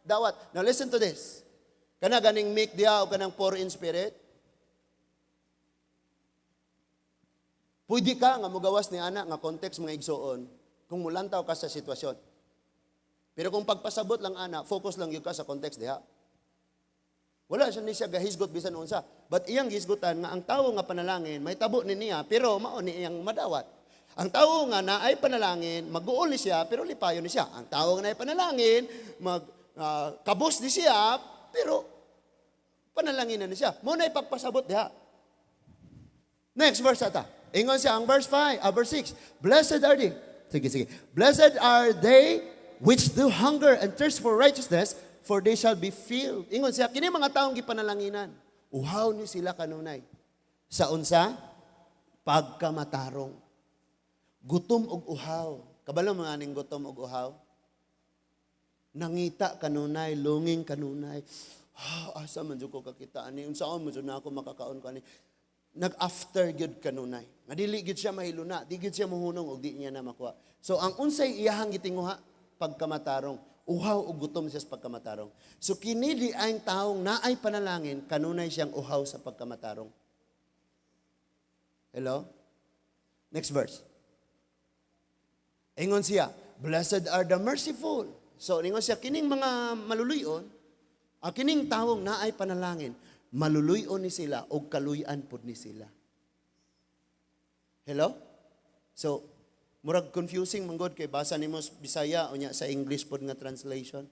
dawat. Now listen to this. Kana ganing meek diha o kanang poor in spirit. Pwede ka nga mugawas ni ana nga context mga igsoon kung mulantaw ka sa sitwasyon. Pero kung pagpasabot lang ana, focus lang gyud ka sa context diha. Wala siya ni siya gahisgot bisan unsa. But iyang hisgotan nga ang tawo nga panalangin may tabo ni niya pero mao ni iyang madawat. Ang tao nga na ay panalangin, mag-uol ni siya, pero lipayon ni siya. Ang tao nga na ay panalangin, kabos ni siya, pero panalangin na ni siya. Muna ipagpasabot diha. Next verse ata. Ingon siya, ang verse 6. Blessed are they. Sige. Blessed are they which do hunger and thirst for righteousness, for they shall be filled. Ingon siya, kini mga taong gipanalanginan. Uhaw ni sila kanunay. Sa unsa? Pagkamatarong. Gutom og uhaw. Kabalo mga ning gutom og uhaw? Nangita kanunay, longing kanunay. Asa man jud ko kakita ani? Unsaon man jud na ako makakaon kani? Nag-after gyud kanunay. Nga dili gyud siya mahiluna, di gyud siya mohunong og di niya na makuha. So ang unsay iyahang gitinguha pagkamatarong. Uhaw og gutom siya sa pagkamatarong. So kini di ang taong naay panalangin, kanunay siyang uhaw sa pagkamatarong. Hello? Next verse. Ingon siya, blessed are the merciful. So, ingon siya, kining mga maluluyon, kining tawong naay panalangin, maluluyon ni sila o kaluyan pod ni sila. Hello? So, murag confusing manggod kay basa nimo Bisaya o nya sa English pod nga translation.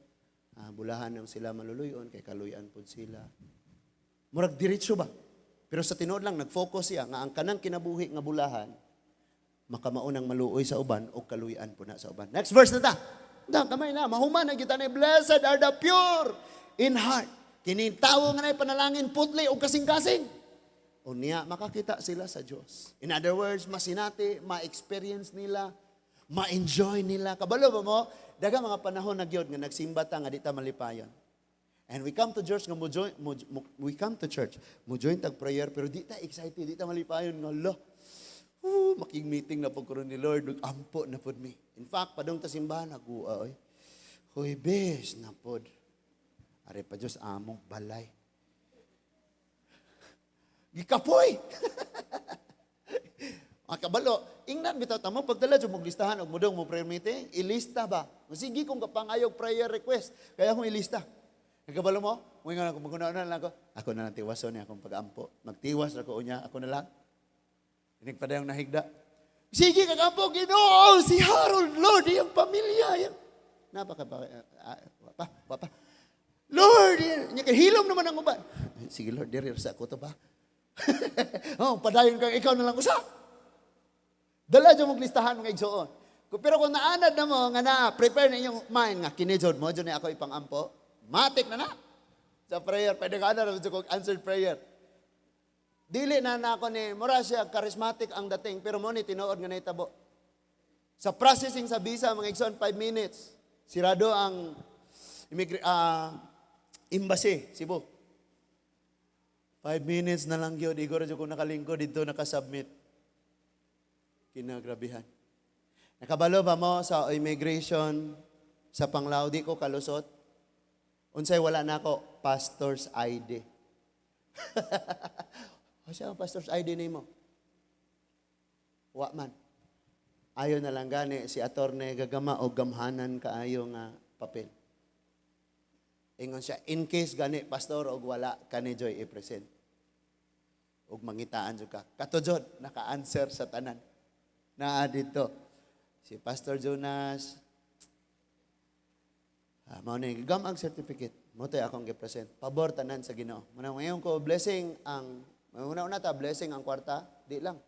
Bulahan ang sila maluluyon kay kaluyan pod sila. Murag diretso ba? Pero sa tinuod lang nag-focus siya nga ang kanang kinabuhi nga bulahan makamaunang maluoy sa uban o kaluyan po na sa uban. Next verse na ta. Kamay na, mahuman na kita ni blessed are the pure in heart. Kini tawo nga na panalangin putli o kasing-kasing. O niya, makakita sila sa Diyos. In other words, masinati, ma-experience nila, ma-enjoy nila. Kabalo ba mo? Daga mga panahon na gyud nga nagsimba ta nga di ta malipayon. And we come to church nga mo join tag prayer pero di ta excited, di ta malipayon nga Allah. Making meeting na po ko ni Lord, ampo na po mi. In fact, padong ta simbahan, nag-uaoy. Hoy, bes, na po. Are pa Diyos, among balay. Gikapoy! Makabalo, ingnan bitaw tamo, pagdala dyan mong listahan, o mudong mo prayer meeting, ilista ba? Sige kung kapangayog prayer request, kaya akong ilista. Nagkabalo mo? Ngayon ako, magunaan na lang ako na lang tiwason niya akong pag-ampo. Magtiwas na ko niya, ako na lang. Inig pa yung nahigda. Sige, kagampo, Ginoo, si Harold, Lord, yung pamilya. Yung... Papa. Lord, hilom naman ang uban. Sige, Lord, diri sa ako to ba? Padayon kang ikaw na lang usa. Dala dyan mong listahan mga igsoon. Pero kung naanad na mo, nga na-prepare na inyong mind, nga kinijod mo, dyan ako ipang-ampo, matik na. Sa prayer, pwede ka na rin kung answered prayer. Dili na ako ni mura siya charismatic ang dating pero mo ni tinuod nga naitabo. Sa processing sa visa, mga igsoon, 5 minutes. Sirado ang embassy, Cebu. 5 minutes na lang yun. Igor, kung nakalingko dito, nakasubmit. Kinagrabihan. Nakabalo ba mo sa immigration sa Panglao? Di ko kalusot. Unsay wala na ako, pastor's ID. O siya ang pastor's ID ni mo? Wa man. Ayaw na lang gani si attorney gagama o gamhanan kaayo nga papel. Ingon siya, in case gani pastor og wala kani joy i-present. Og mangitaan jud ka. Katujod naka-answer sa tanan. Naa dito si Pastor Jonas. Mao ni gam ang certificate. Mo tay akong gi-present. Pabor tanan sa Ginoo. Ngayon ko blessing ang una ta blessing ang kwarta, di lang.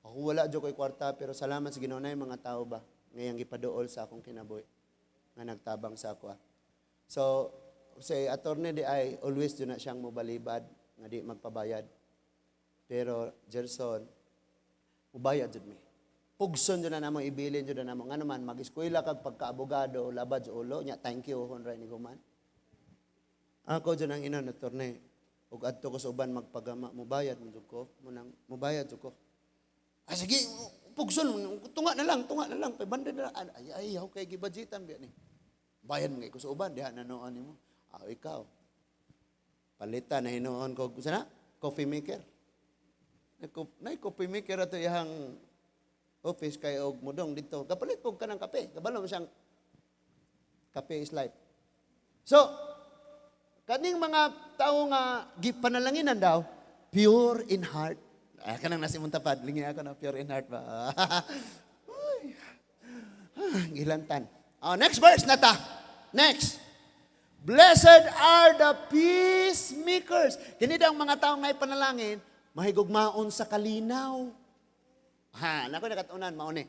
Ako wala jud ko'y kwarta pero salamat sa Ginoo na mga tao ba ngayang gipaduol sa akong kinabuhi nga nagtabang sa ako. So si attorney di ay always do na siyang mobalibad nga di magpabayad. Pero Gerson mubayad jud mi. Pugson jud na namo ibilin jud na namo nga naman mag-eskwela kag pagka-abogado labad sa ulo nya thank you honra ni guman. Ako jud ang ina attorney ug adto ko sa uban magpagama mubayad mo jud ko munang mubayad jud ko. Sige pugson tunga na lang 500 na lang. Ay okay gibudgetan biya ni. Bayad mo ko sa uban diha nanoon nimo. Ikaw. Palitan na hinuon ko sana coffee maker. Nay coffee maker ato iyang office kay og mudong dito. Kapalit pog ka ng kape. Kabalo mo siyang kape is life. So, kaning mga tao nga gipanalanginan daw, pure in heart. Kanang nasimong tapad, lingi ako na pure in heart ba? Gilantan. Next verse na ta. Next. Blessed are the peacemakers. Kini daw ang mga tao nga ipanalangin, mahigugmaon sa kalinaw. Nako nakatunan mauni.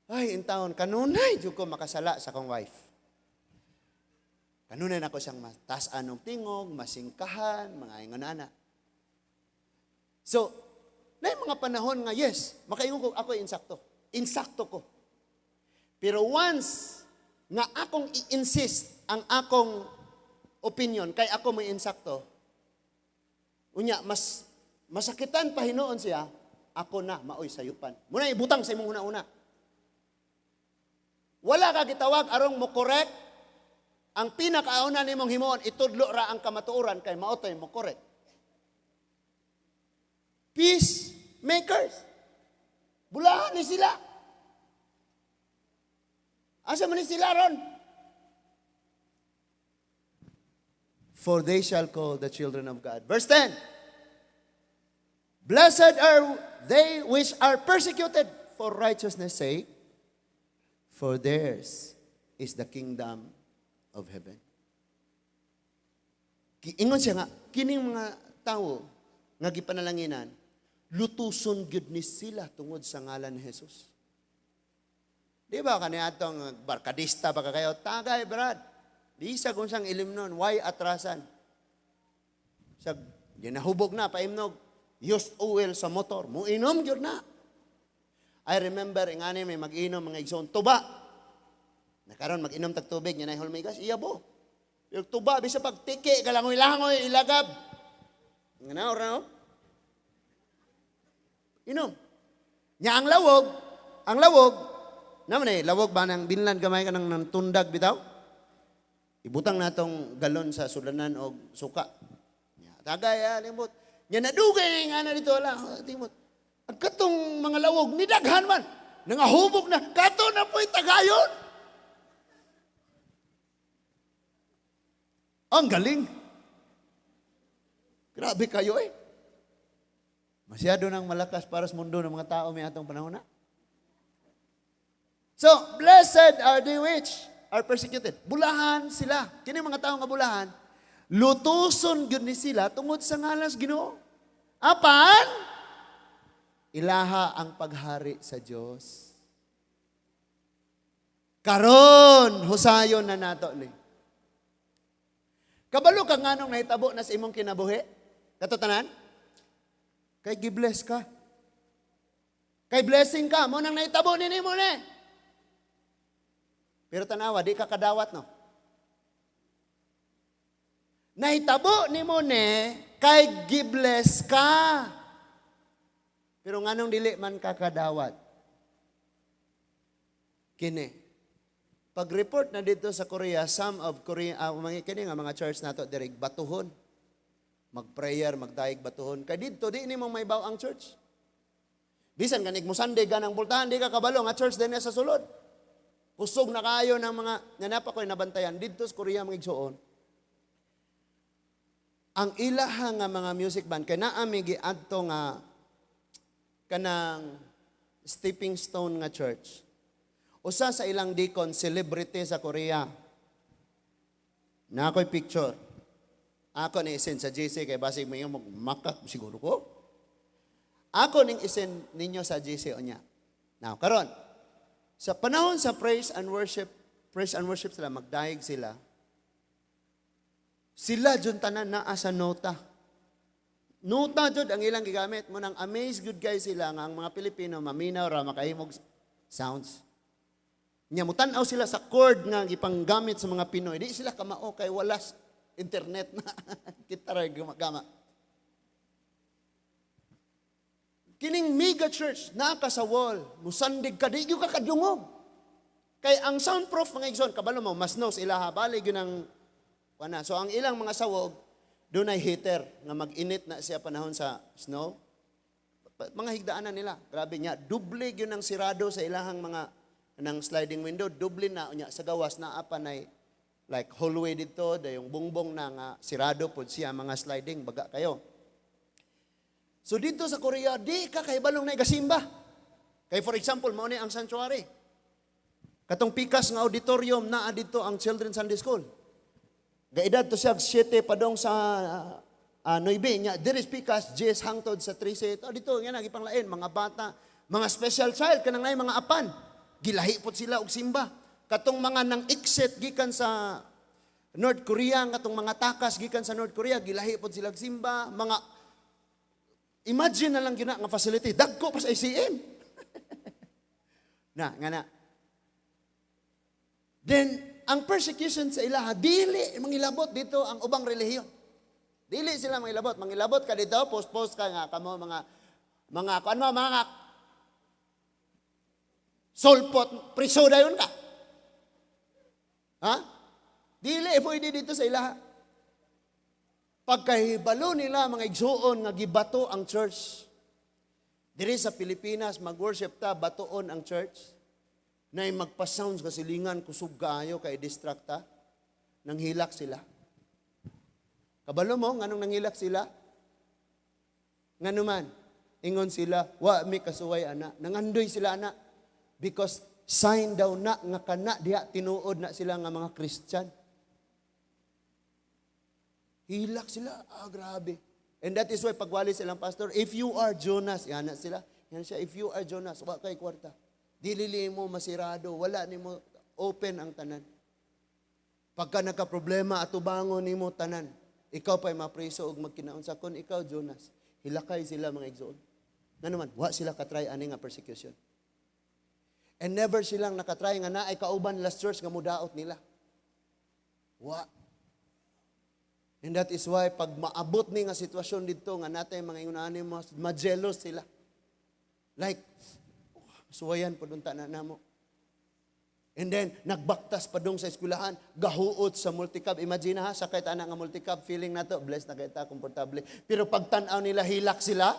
Ay, in taon kanunay jud ko makasala sa akong wife. Kanunay nako siyang mataas-an og tingog, masingkahan, mga ingonana. So, na mga panahon nga yes, makaingon ko ako insakto. Insakto ko. Pero once nga akong i-insist ang akong opinion kay ako may insakto, unya mas masakitan pa hinuon siya, ako na maoy sayupan. Muna ibutang sa imong una-una. Wala ka gitawag arong mo correct. Ang pinakauna nimong himuon itudlo ra ang kamatuoran kay maotoy mo correct. Peacemakers. Bulahan ni sila. Asa man ni sila ron? For they shall call the children of God. Verse 10. Blessed are they which are persecuted for righteousness' sake, for theirs is the kingdom of heaven. Ingon siya nga, kining mga tao nga gipanalanginan, lutuson gyud ni sila tungod sa ngalan ni Jesus. Di ba kaniadtong barkadista pa kayo, tagay brad. Di sa kung sang ilimnon, why atrasan? Sa ginahubog na paimnog, used oil sa motor, muinom gyud na. I remember ingani may mag-inom mga igsoon tuba. Nakaron mag-inom tag tubig nya nay hulmigas, iya bo. Yung tuba bisa pagtiki galangoy-langoy ilagab. Nganaw ra no? Inom. Nya ang lawog naman lawog ba nang binlan gamay ka ng tundag bitaw? Ibutang natong galon sa sulanan og suka. Tagay limot. Nya nadugay nga na dito ala, timot. Ang katong mga lawog ni daghan man. Nangahubog na kato na po'y tagayon. Ang galing. Grabe kayo eh. Masyado nang malakas para sa mundo ng mga tao may atong panahon na. So, blessed are they which are persecuted. Bulahan sila. Kini mga tao nga bulahan, lutuson gyud ni sila tungod sa ngalan sa Ginoo. Apan ilaha ang paghari sa Dios. Karon husayon na nato ni. Kabalo ka nganong nahitabo na sa imong kinabuhi? Katotanan? Kay gibless ka. Kay blessing ka, mo nang naitabo ni mo ni. Pero tanawa, di ka kadawat, no? Nahitabo ni mo ni, kay gibless ka. Pero nganong dili man ka kadawat? Kini. Pag-report na dito sa Korea, some of Korea, kini nga mga church nato direk batuhon. Mag-prayer, magdaig batuhon. Kay dito, di ni mo may baw ang church. Bisan kanig mo Sunday ganang bultahan, di ka kabalo nga church din sa sulod. Kusog na kayo ng mga nanapa ko'y nabantayan dito sa Korea mga igsoon. Ang ilaha nga mga music band kay naami giadto nga kanang stepping stone nga church. Usa sa ilang deacon celebrity sa Korea. Na ako'y picture. Ako ni isin sa GC kay basig mo yung magmakak siguro ko. Ako ning isin ninyo sa GC o niya. Now, karon, sa panahon sa praise and worship sila, magdaig sila, sila dyan tanan naa sa nota. Nota dyan ang ilang gigamit. Munang amaze good guys sila nga ang mga Pilipino, maminaw ra, makahimog sounds. Nyamutanaw sila sa chord nga gipanggamit sa mga Pinoy. Di sila kamao kay walas internet na kita ra gumagama. Kining mega church, naka sa wall, musandig ka, di ka kadungog. Kay ang soundproof mga igsoon, kabalo mo, mas no, sila habali yun ang, wana. So ang ilang mga sawog, doon ay heater, nga mag-init na siya panahon sa snow. Mga higdaanan nila, grabe niya, duble yun ang sirado sa ilahang mga, ng sliding window, duble na niya, sa gawas na apa na like hallway dito, yung bungbong na nga, sirado po siya, mga sliding, baga kayo. So dito sa Korea, di ka kay balong na igasimba. Kay for example, mao ni ang sanctuary. Katong pikas nga auditorium na dito ang Children's Sunday School. Gaedad to siya 7 padong sa 9 nya. There is pikas Jess hangtod sa 13. Dito nga nagipanglain mga bata, mga special child kanang nay mga apan. Gilahi pot sila og simba. Katong mga nang exit gikan sa North Korea, katong mga takas gikan sa North Korea, gilahi pot sila og simba, mga imagine na lang gina nga facility. Dagko pa sa ICM. nga na. Then, ang persecution sa ilaha, dili mangilabot dito ang ubang relihiyon. Dili sila mangilabot. Mangilabot ka dito, post-post ka nga, kamo mga solpot, priso dayon ka. Ha? Dili, pwede dito sa ilaha. Pagkahibalo nila mga igsuon nga gibato ang church. Diri sa Pilipinas mag-worship ta batoon ang church. Nay magpa-sounds kasilingan kusog kaayo kay distracta. Nanghilak sila. Kabalo mo nganong nanghilak sila? Nganuman ingon sila wa mi kasuway ana. Nangandoy sila ana because sign daw na nga kana diha tinuod na sila nga mga Christian. Hilak sila. Grabe. And that is why pagwali silang pastor, if you are Jonas, yan na sila. Yan siya, if you are Jonas, wa kay kwarta. Dilili mo masirado, wala ni mo open ang tanan. Pagka nagka-problema at ubangon ni mo tanan, ikaw pa'y mapriso og magkinaunsa. Kung ikaw, Jonas, hilakay sila mga igsoon. Nga naman, wa sila katry ani nga persecution. And never silang nakatry nga na ay kauban last church nga mudaot nila. Wa. And that is why pag maabot ni nga sitwasyon dito nga natay mga ingunani mo, ma-jealous sila. Like, suwayan po doon tanan na mo. And then, nagbaktas pa doon sa eskwelahan, gahuot sa multicab. Imagine ha, sakay ta na nga multicab, feeling na to, blessed na kita, komportable. Pero pag tanaw nila, hilak sila,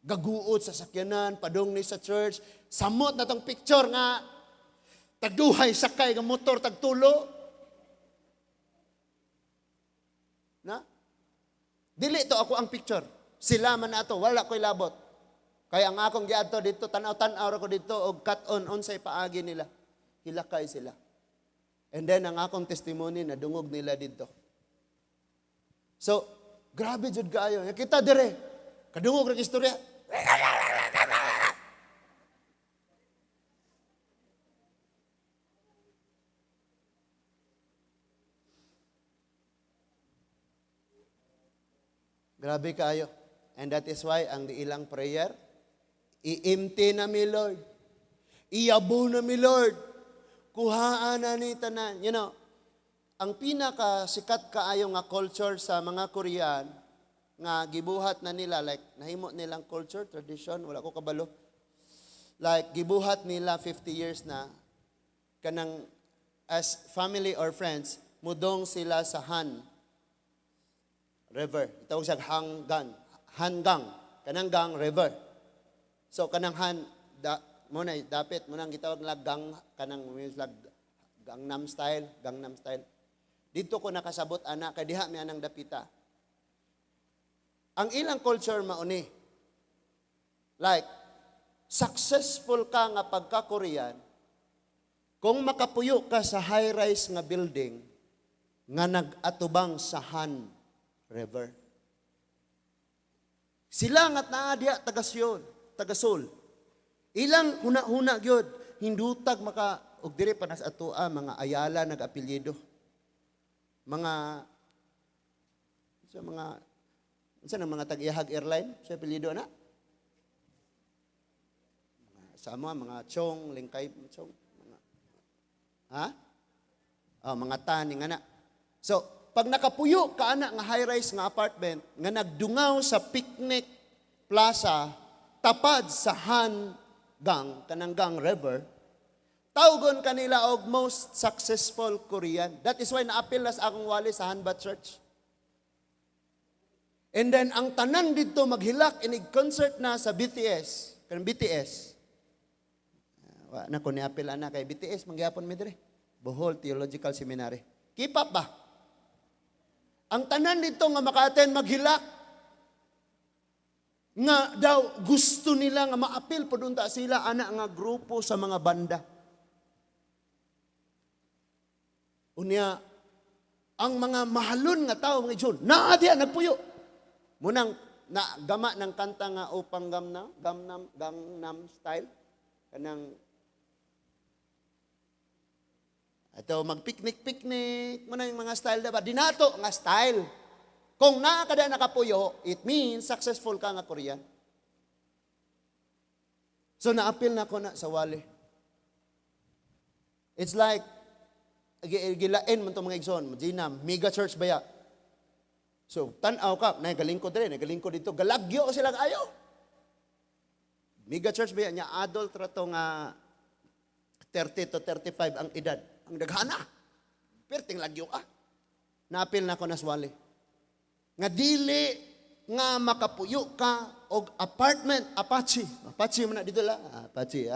gaguot sa sakyanan, padong ni sa church, samot na tong picture nga, tagduhay sakay ng motor, tagtulo, na? Dili to ako ang picture. Sila man ato, wala ko'y labot. Kaya ang akong giadto dito, tanaw-tanaw ko dito, og cut-on, unsay paagi nila. Hilakay sila. And then, ang akong testimony, nadungog nila dito. So, grabe jud kaayo. Kita dire, kadungog ng istorya. Grabe kaayo. And that is why ang ilang prayer, iimti na mi Lord. Iyabo na mi Lord. Kuhaan na ni tanan. You know, ang pinaka-sikat kaayo nga culture sa mga Korean, nga gibuhat na nila, like, nahimo nilang culture, tradition, wala ko kabalo. Like, gibuhat nila 50 years na, kanang, as family or friends, mudong sila sa Han River. Itawag siya Hangang. Kanang Gang River. So, kanang Han, muna, dapit, munang gitawag na Gang, kanang, Gangnam Style. Dito ko nakasabot, anak, kay diha may anang dapita. Ang ilang culture mauni, like, successful ka nga pagka-Korean, kung makapuyo ka sa high-rise nga building, nga nag-atubang sa Han River. Sila nga naadya tagasol. Ilang huna-huna gyud, hindutag maka, og diri pa nas atua, mga Ayala nag-apelyido. Mga tag-iyahag airline, sa apelyido na. Sama, mga Chong, Lingkay, Chong. Mga tani nga na. So, pag nakapuyo ka na nga high-rise nga apartment, nga nagdungaw sa picnic plaza, tapad sa Hangang, kanang Gang River, tawgon kanila og most successful Korean. That is why naapil nas akong wali sa Hanbat Church. And then, ang tanan dito maghilak, inig-concert na sa BTS. Kanang BTS. Na ko niapil na kay BTS, mangyapon mi dire. Bohol Theological Seminary. Keep up ba? Ang tanan dito nga maka-attend maghilak, nga daw gusto nila nga maapil po doon ta sila, anak nga grupo sa mga banda. Unya, ang mga mahalon nga tao, mga John, naadya, nagpuyo. Munang gama ng kanta nga upang Gangnam Style. Kanang, ito, mag-picnic, muna yung mga style, diba? Dinato nga style. Kung nakakada nakapuyo, it means successful ka nga Korean. So, naapil na ko na sa wali. It's like, gilain mo itong mga igsoon, Ginam, mega church ba ya? So, tanaw ka, nagalingkod rin, nagalingkod dito, galagyo sila ayaw. Mega church ba ya? Nya adult rato nga 30 to 35 ang edad. Ang daghana. Perting lagyo ka. Napil na ko na swali. Nga dili nga makapuyo ka og apartment, Apache. Apache mo na dito la. Apache.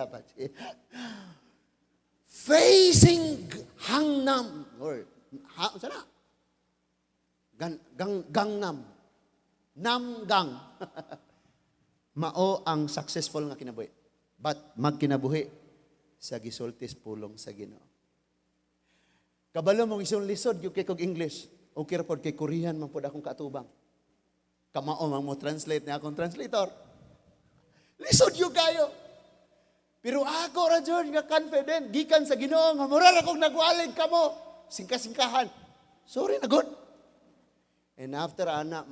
Facing Hangnam. Or, sana? Gangnam. Namgang. Mao ang successful nga kinabuhi. But magkinabuhi sa gisultis pulong sa Ginoo. Kabalo mong isang lisod, yung kay kog English. Okay rapod kay Korean, man po akong katubang. Kamao mang mo translate na akong translator. Lisod yung kayo. Pero ako ra John nga confident, gikan sa Ginoo nga mura ra kog nagwalig kamo. Singka-singkahan. Sorry na good. And after anak,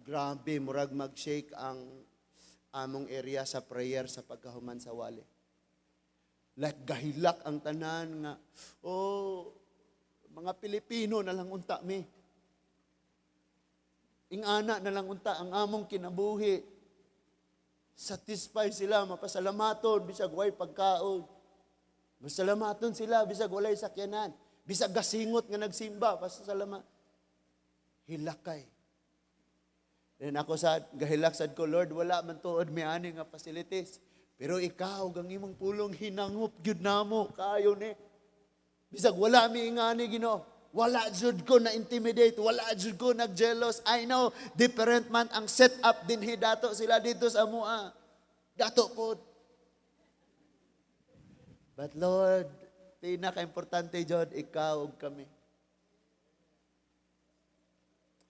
grabe, murag mag-shake ang among area sa prayer sa pagkahuman sa wali. Like gahilak ang tanan nga, mga Pilipino na lang unta mi. Ingana na lang unta ang among kinabuhi. Satisfy sila, mapasalamaton, bisag way pagkaon. Masalamaton sila, bisag walay sakyanan. Bisag gasingot nga nagsimba, pasasalamat. Hilakay. Then ako gahilak sad ko, Lord, wala man tuod may ani nga facilities. Pero ikaw, gang imong pulong hinangup, gyud namo, kayo ni. Bisag wala mi ingani Ginoo. Wala jud ko na intimidate, wala jud ko nag-jealous. I know different man ang setup din dato sila dito sa mua. Dato pod. But Lord, pinaka-importante jud ikaw ug kami.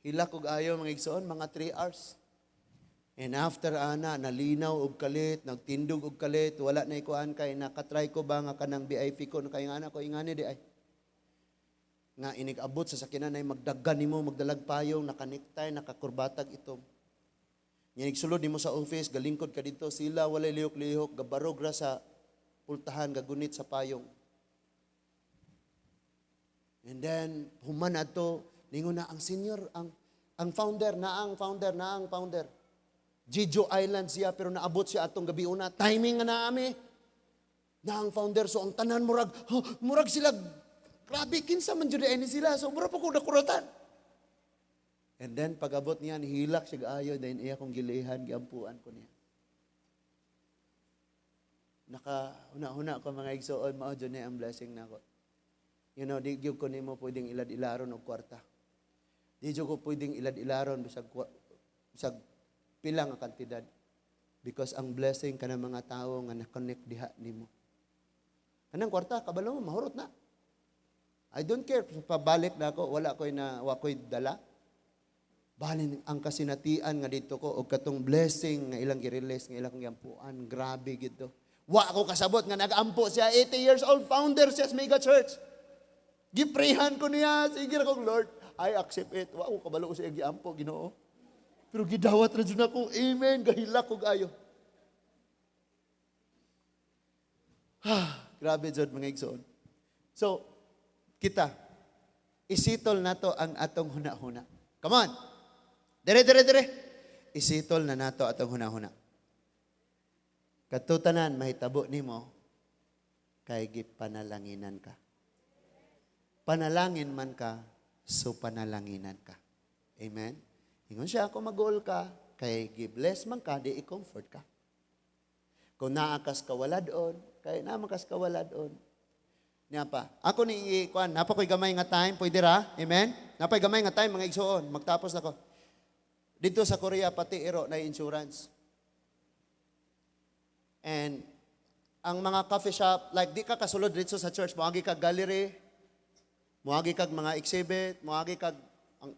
Hilak ug ayo mga igsoon, mga 3 hours. And after nalinaw og kalit, nagtindog og kalit, wala na ikuan kay nakatry ko ba nga kanang VIP ko kay nga ko ingani di ay. Nga inig-abot sa sakyanan ay magdaggan nimo, magdalag payong, nakaniktay, nakakurbatag itom. Yan sulod nimo sa office, galingkod ka dito, sila walay lihok-lihok, gabarog ra sa pultahan, gagunit sa payong. And then, human ato, ningon na ang senior, ang founder. Jeju Island siya, pero naabot siya atong gabi una. Timing nga naami. Na ang founder, so ang tanan murag sila, grabe, kinsa man jud ni sila. So, mura pa ko nakuratan. And then, pag-abot niya, nihilak siya gaayo, dahil iya kong gilihan, giampuan ko niya. Huna-huna ko mga igsoon, mao dyan ang blessing na ko. You know, di ko nimo pwedeng ilad-ilaron og kwarta. Di ko pwedeng ilad-ilaron bisag pilang nga kantidad. Because ang blessing ka ng mga tao nga na-connect diha nimo. Kanang kwarta, kabalo mo, mahurot na. I don't care, pabalik na ako, wala ko'y dala. Balin ang kasinatian nga dito ko, o katong blessing nga ilang i-release, nga ilang yampuan, grabe gito. Wa ako kasabot nga nag-ampo siya, 80 years old, founder siya sa Mega Church. Giprehan ko niya, sige na kong Lord, I accept it. Wa ako kabalo ko siya, giampo, Ginoo. Pero gidawat na dyan ako, amen, gahilak ko gayo. Grabe dyan mga igsoon. So, kita, isitol na to ang atong huna-huna. Come on. Dire. Isitol na nato atong huna-huna. Katutanan, mahitabo nimo kay gipanalanginan ka. Panalangin man ka, so panalanginan ka. Amen? Ingon siya, kung mag-goal ka, kay gi-bless man ka, di i-comfort ka. Kung naakas ka wala doon, kay namakas ka wala doon. Niya pa. Ako ni ikuan, napakoy gamay nga time, pwede ra? Amen? Napay gamay nga time, mga igsoon, magtapos na ko. Dito sa Korea, pati iro na insurance. And ang mga coffee shop, like di ka kasulod dito sa church, moagi kag gallery, moagi kag mga exhibit, moagi kag,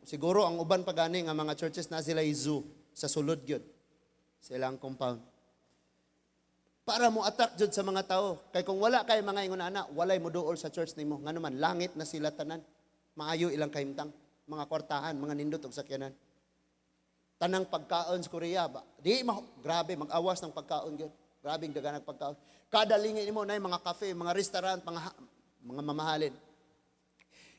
siguro ang uban pa gani nga mga churches na sila zoo, sa sulod yun, sa ilang compound. Para mo attack jud sa mga tao. Kay kung wala kay mga ingon ana, walay mo duol sa church nimo. Ngano man langit na sila tanan. Maayo ilang kahimtang, mga kwartahan, mga nindot og sakyanan. Tanang pagkaon sa Korea ba? Grabe mag-awas ng pagkaon gyud. Grabe ang daganang pagkaon. Kada lingin nimo nay mga cafe, mga restaurant, mga mamahalin.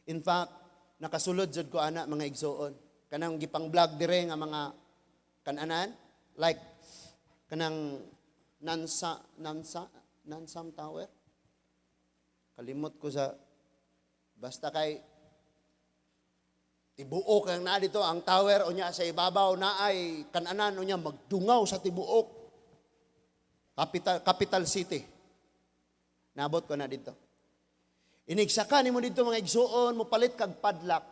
In fact, nakasulod jud ko ana mga igsoon. Kanang gipang vlog dire nga mga kananan, like kanang Nansam Tower. Kalimot ko sa basta kay tibuok ang na dito ang tower unya sa ibabaw na ay kananan unya magdungaw sa tibuok. Capital City. Nabot ko na dito. Inigsaka nimo dito mga igsuon, mo palit kag padlock.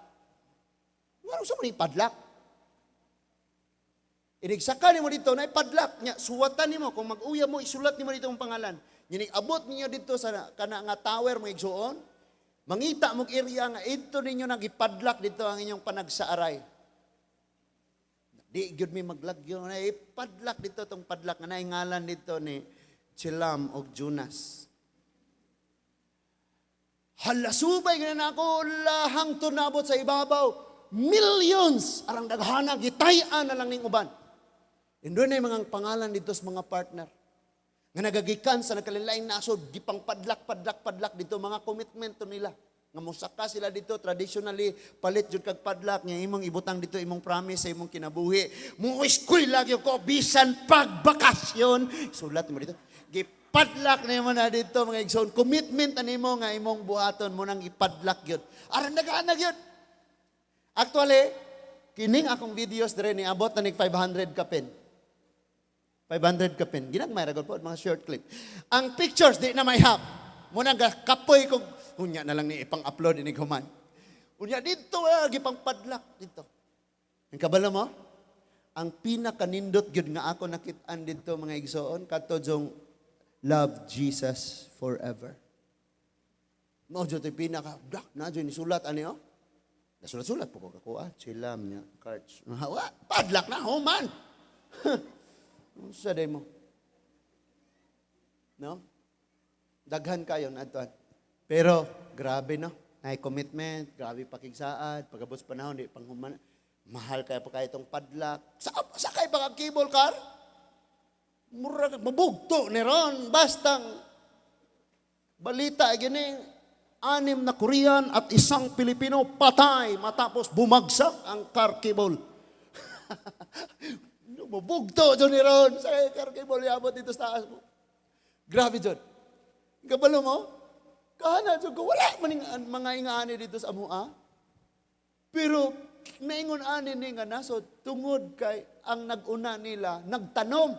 Ngano sa man padlock? Inigsaka nimo dito na padlock nya suwatan nimo kung mag-uya mo isulat nimo dito ang pangalan. Nya abot ninyo dito sa kana nga tower mga igsuon. Mangita mong area nga ito ninyo nagipadlock dito ang inyong panagsaaray. Di gyud mi maglagyo na ipadlock dito tong padlock nga naingalan dito ni Chilam og Jonas. Halasubay gina nako lahang tunabot sa ibabaw. Millions arang daghana gitay-an na lang ning uban. Indon na mga pangalan dito sa mga partner. Nga nagagikan sa nakalilaing nasod, gipang padlak dito, mga commitment to nila. Nga musaka sila dito, traditionally, palit jud kag padlak, nga imong ibutang dito, imong promise sa imong kinabuhi. Muiskuy lagi ko, bisan pagbakasyon. Sulat mo dito. Gipadlak na mo na dito, mga igsoon. Commitment na nimo nga imong buhaton mo nang ipadlak yun. Aran nagaanag yun. Actually, kining akong videos dire ni abot na nig 500 ka pen. 500 ka pen. Ginagmay ragol po mga short clip. Ang pictures di na may hap. Muna kapoy ko unya na lang ni ipang-upload ini human. Unya dito gipang padlak dito. Ang kabalo mo? Ang pinakanindot gyud nga ako nakit-an dito mga igsoon kadto jong love Jesus forever. Mao jud tay pinaka na jud ni sulat ani oh. Nasulat-sulat po ko kakuha. Chilam niya, cards. Hawa, padlak na, human. Sa day mo. No? Daghan kayo na ito. Pero, grabe no. May commitment, grabe pakigsaad, pagkabot sa panahon, di pang human. Mahal kaya pa kayo itong padlak. Magsakay pa ka cable car. Mura mabugto ni ron. Bastang balita gini, 6 na Korean at 1 Pilipino patay matapos bumagsak ang car cable. Mabugto dyan ni ron. Sa car cable yabot dito sa taas mo. Grabe dyan. Kabalo mo? Kahana dyan ko. Wala maning mga ingani dito sa amua. Pero naingon ani ni nga nasod tungod kay ang naguna nila nagtanom.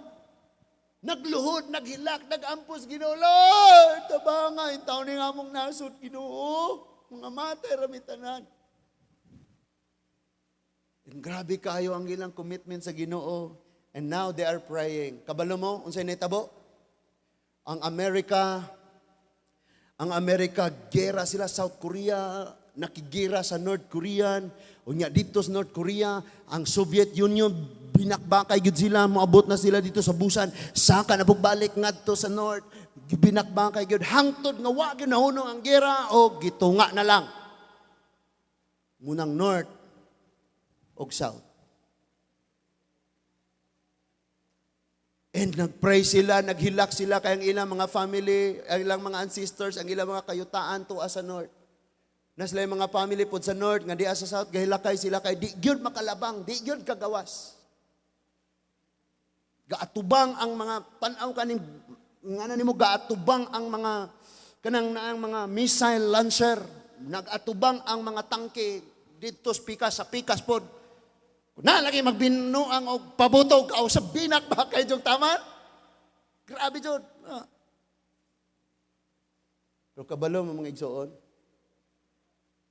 Nagluhod, naghilak, nagampos, Ginoo, Lord, tabanga, yung taon ni nga mong nasod, Ginoo, mga matay, ramitanan. And grabe kayo ang ilang commitment sa Ginoo. And now they are praying. Kabalo mo, unsay nitabo? Ang Amerika, gera sila South Korea, nakigira sa North Korean, unya dito sa North Korea, ang Soviet Union, binakbakay gid sila, moabot na sila dito sa Busan, saka na pagbalik ngadto sa North, binakbakay gid hangtod nga wa gyud nahunong ang gera o gitunga na lang. Munang North og South. And nagpray sila, naghilak sila kay ang ilang mga family, ang ilang mga ancestors, ang ilang mga kayutaan tuwa sa North. Na sila yung mga family po sa North, nga di sa South, gahilakay sila kay di gyud makalabang, di gyud kagawas. Gaatubang ang mga tanaw kaning ngana nimo gaatubang ang mga kanang naang mga missile launcher, nagatubang ang mga tangke dito sa pikas pod. Na lagi magbinuang og pabutog o sa binak ba kay jung taman? Grabe jud. Pero kabalo mo mga igsoon,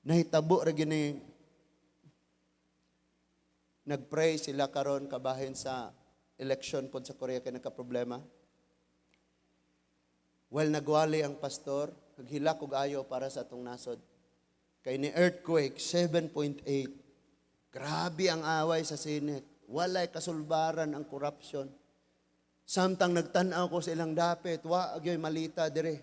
nahitabo ra gini nagpray sila karon kabahin sa election pod sa Korea kay nagka-problema. Well, nagwali ang pastor, naghilak og ayo para sa atong nasod. Kay ni earthquake 7.8. Grabe ang away sa Senate. Walay kasulbaran ang corruption. Samtang nagtan-aw ko sa ilang dapit, wa agyoy malita dire.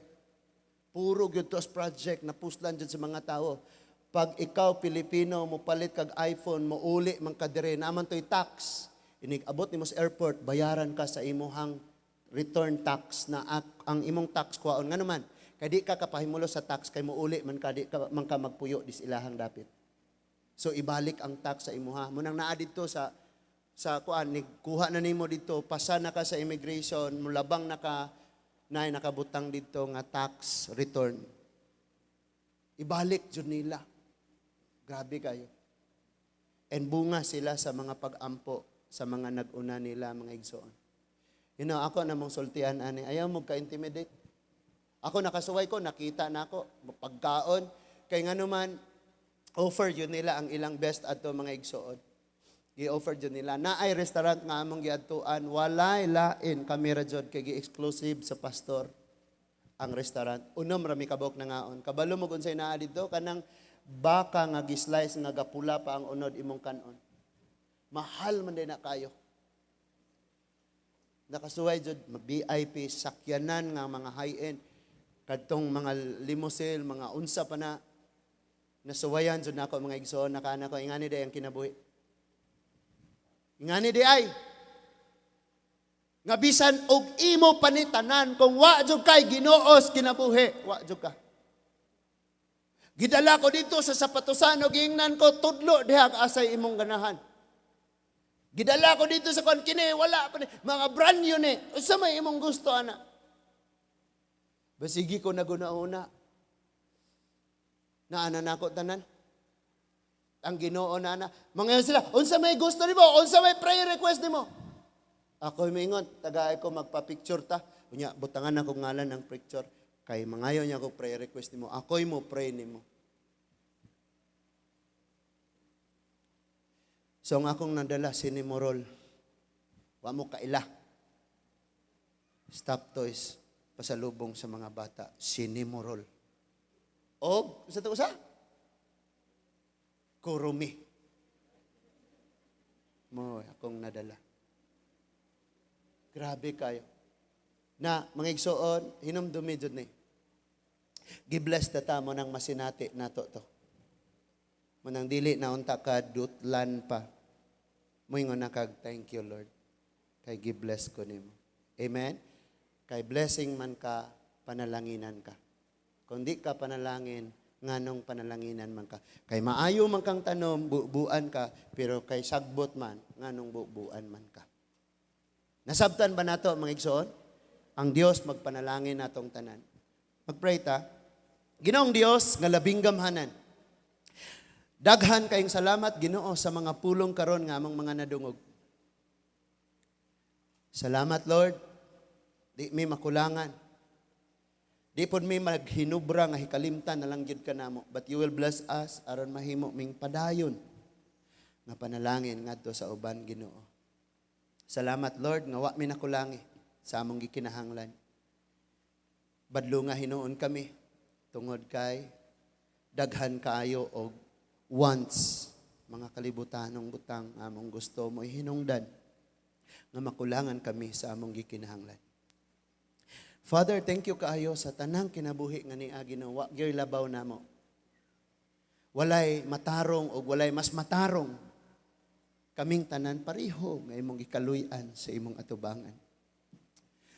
Puro gyud tos project na puslan dyan sa mga tao. Pag ikaw Pilipino mo palit kag iPhone, mo uli man ka dire, naman to'y tax. Inig-abot nimo sa airport, bayaran ka sa imuhang return tax na ang imong tax kuhaon. Nga naman, kay di ka kapahimulo sa tax, kay mo uli man ka, di ka, man ka magpuyo dis ilahang dapit. So ibalik ang tax sa imuha. Munang naa dito sa kuan, kuha na nimo dito, pasa na ka sa immigration, mulabang na ka, na nakabutang dito nga tax return. Ibalik jud nila. Grabe kayo. And bunga sila sa mga pag-ampo sa mga nag-una nila, mga igsoon. You know, ako namang sultihan, ani, ayaw mo ka-intimidate. Ako nakasuway ko, nakita na ako, pagkaon. Kaya nga naman, offer yun nila ang ilang best ato mga igsoon. I-offer yun nila. Na ay restaurant nga among giadtuan, walay lain kamera jud kay gi-exclusive sa pastor ang restaurant. Unom rami kabok na ngaon. Kabalo mo unsay naa dito kanang baka nga gislice nga gapula pa ang unod imong kanon. Mahal man din na kayo. Nakasuway jud VIP sakyanan nga mga high-end kadtong mga limousine, mga unsa pa na nasuwayan jud nako mga igsoon nakana ko ingani day ang kinabuhi. Ingani day ay nga bisan og imo panitanan kung wa jud kay Ginoos kinabuhi, wa jud ka. Gidala ko dito sa sapatusan og ingnan ko tudlo diha asay imong ganahan. Gidala ko dito sa kon kini wala pa ni mga brand new ni. Unsa may imong gusto ana? Basigi ko naguna-una. Naana nako tanan. Ang Ginoo na mga sila, unsa may gusto nimo? Unsa may prayer request nimo? Ako mingon, tagaay ko magpa-picture ta. Unya butangan ako ngalan ng picture kay mangayo niya ko prayer request nimo. Ako'y mo pray nimo. So ang akong nadala sinimorol. Wa mo kaila. Stop toys pasalubong sa mga bata. Sinimorol. O, sa ito sa? Kurumi. Mo akong nadala. Grabe kayo. Na, mga igsoon, hinumdumi dyan ni. Gibless ta mo nang masinati nato to. Manang dili na unta ka dutlan pa. Moingon na kag thank you Lord. Kay gi-bless ko nimo. Amen. Kay blessing man ka, panalanginan ka. Kung di ka panalangin, nganong panalanginan man ka. Kay maayo man kang tanom, buuan ka, pero kay sagbot man, nganong buuan man ka. Nasabtan ba nato mga igsoon? Ang Dios magpanalangin natong tanan. Magpray ta. Ginoong Dios nga labing gamhanan. Daghan kayong salamat Ginoo sa mga pulong karon nga among mga nadungog. Salamat Lord. Di may makulangan. Di pod may maghinubra nga hikalimtan na lang gyud kanamo, but you will bless us aron mahimo ming padayon nga panalangin ngadto sa uban Ginoo. Salamat Lord nga wa mi nakulangi sa among gikinahanglan. Badlo nga hinuon kami tungod kay daghan kaayo og wants, mga kalibutanong butang among gusto mo hinungdan nga makulangan kami sa among gikinahanglan. Father, thank you kaayo sa tanang kinabuhi nga niya Ginoo, wa gyud labaw namo. Walay matarong o walay mas matarong. Kaming tanan pareho nga imong gikaluy-an sa imong atubangan.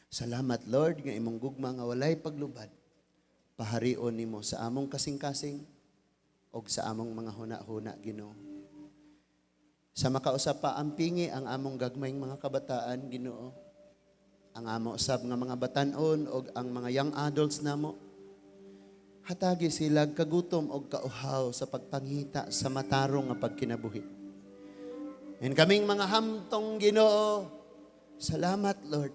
Salamat Lord nga imong gugma nga walay paglubad. Paharion nimo sa among kasing-kasing og sa among mga huna-huna Ginoo. Sa makausap pa ampingi ang among gagmayng mga kabataan Ginoo. Ang amo usab nga mga batan-on og ang mga young adults namo. Hatagi sila kagutom og kauhaw sa pagpangita sa matarong nga pagkinabuhi. And kaming mga hamtong Ginoo, salamat Lord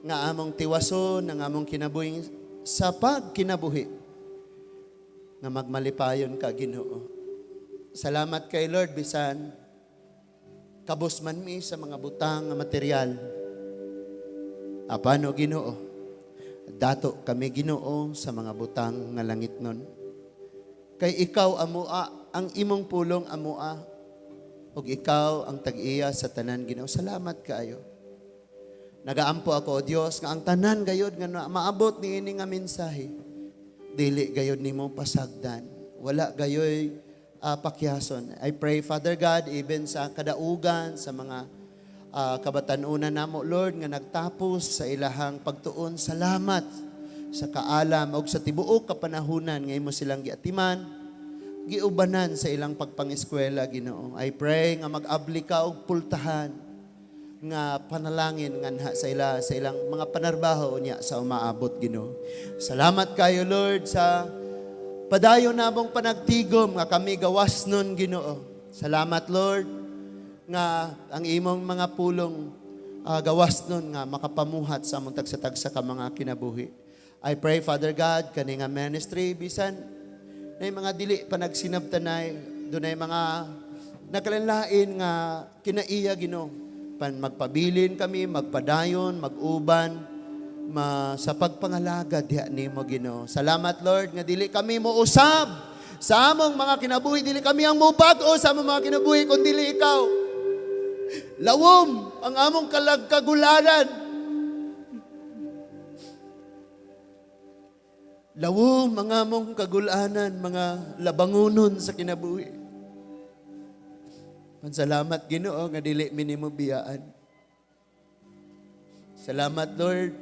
nga among tiwason, nga among kinabuhi sa pagkinabuhi nga magmalipayon ka Ginoo. Salamat kay Lord bisan kabus man mi sa mga butang nga material. Apano Ginoo? Dato kami Ginoo sa mga butang nga langitnon. Kay ikaw amua ang imong pulong amua ug ikaw ang tag-iya sa tanan Ginoo. Salamat kaayo. Nagaampo ako, O Dios, nga ang tanan gayod nga maabot niini nga mensahe. Dili gayod nimo pasagdan. Wala gayoy pakyason. I pray, Father God, even sa kadaugan, sa mga kabatanunan namo, Lord, nga nagtapos sa ilahang pagtuon. Salamat sa kaalam o sa tibuok kapanahunan nga imo silang giatiman, giubanan sa ilang pagpangeskwela, Ginoo. I pray nga mag-abli ka og pultahan nga panalangin nga sa ilang mga panarbaho niya sa umaabot Ginoo. Salamat kayo Lord sa padayon namong panagtigom nga kami gawas nun Ginoo. Salamat Lord nga ang imong mga pulong gawas nun nga makapamuhat sa among tagsa-tagsa ka mga kinabuhi. I pray Father God kani nga ministry bisan na mga dili pa nagsinabtanay dunay mga nakalanlain nga kinaiya Ginoo. Magpabilin kami, magpadayon, mag-uban, sa pagpangalaga diha nimo Ginoo. Salamat Lord nga dili kami mousab sa among mga kinabuhi, dili kami ang mubag-o sa among mga kinabuhi kundi dili ikaw. Lawom ang among kalagkagulanan. Lawom ang among kagulanan, mga labangunon sa kinabuhi. Salamat Ginoo nga dili minimo biyaan. Salamat Lord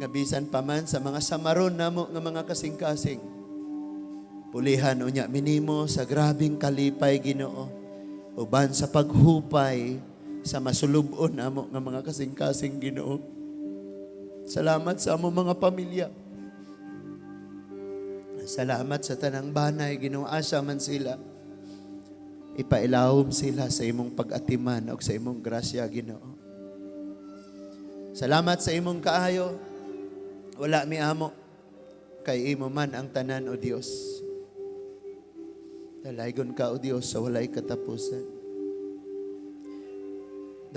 nga bisan pa man sa mga samaron namo nga mga kasing-kasing. Pulihan unya minimo sa grabing kalipay Ginoo. Uban sa paghupay sa masulubon namo nga mga kasing-kasing Ginoo. Salamat sa among mga pamilya. Salamat sa tanang banay Ginoo, asa man sila. Ipailahom sila sa imong pag-atiman o sa imong grasya, Ginoo. Salamat sa imong kaayo. Wala mi amo. Kay imo man ang tanan, O Dios. Dalaygon ka, O Dios, sa walay katapusan.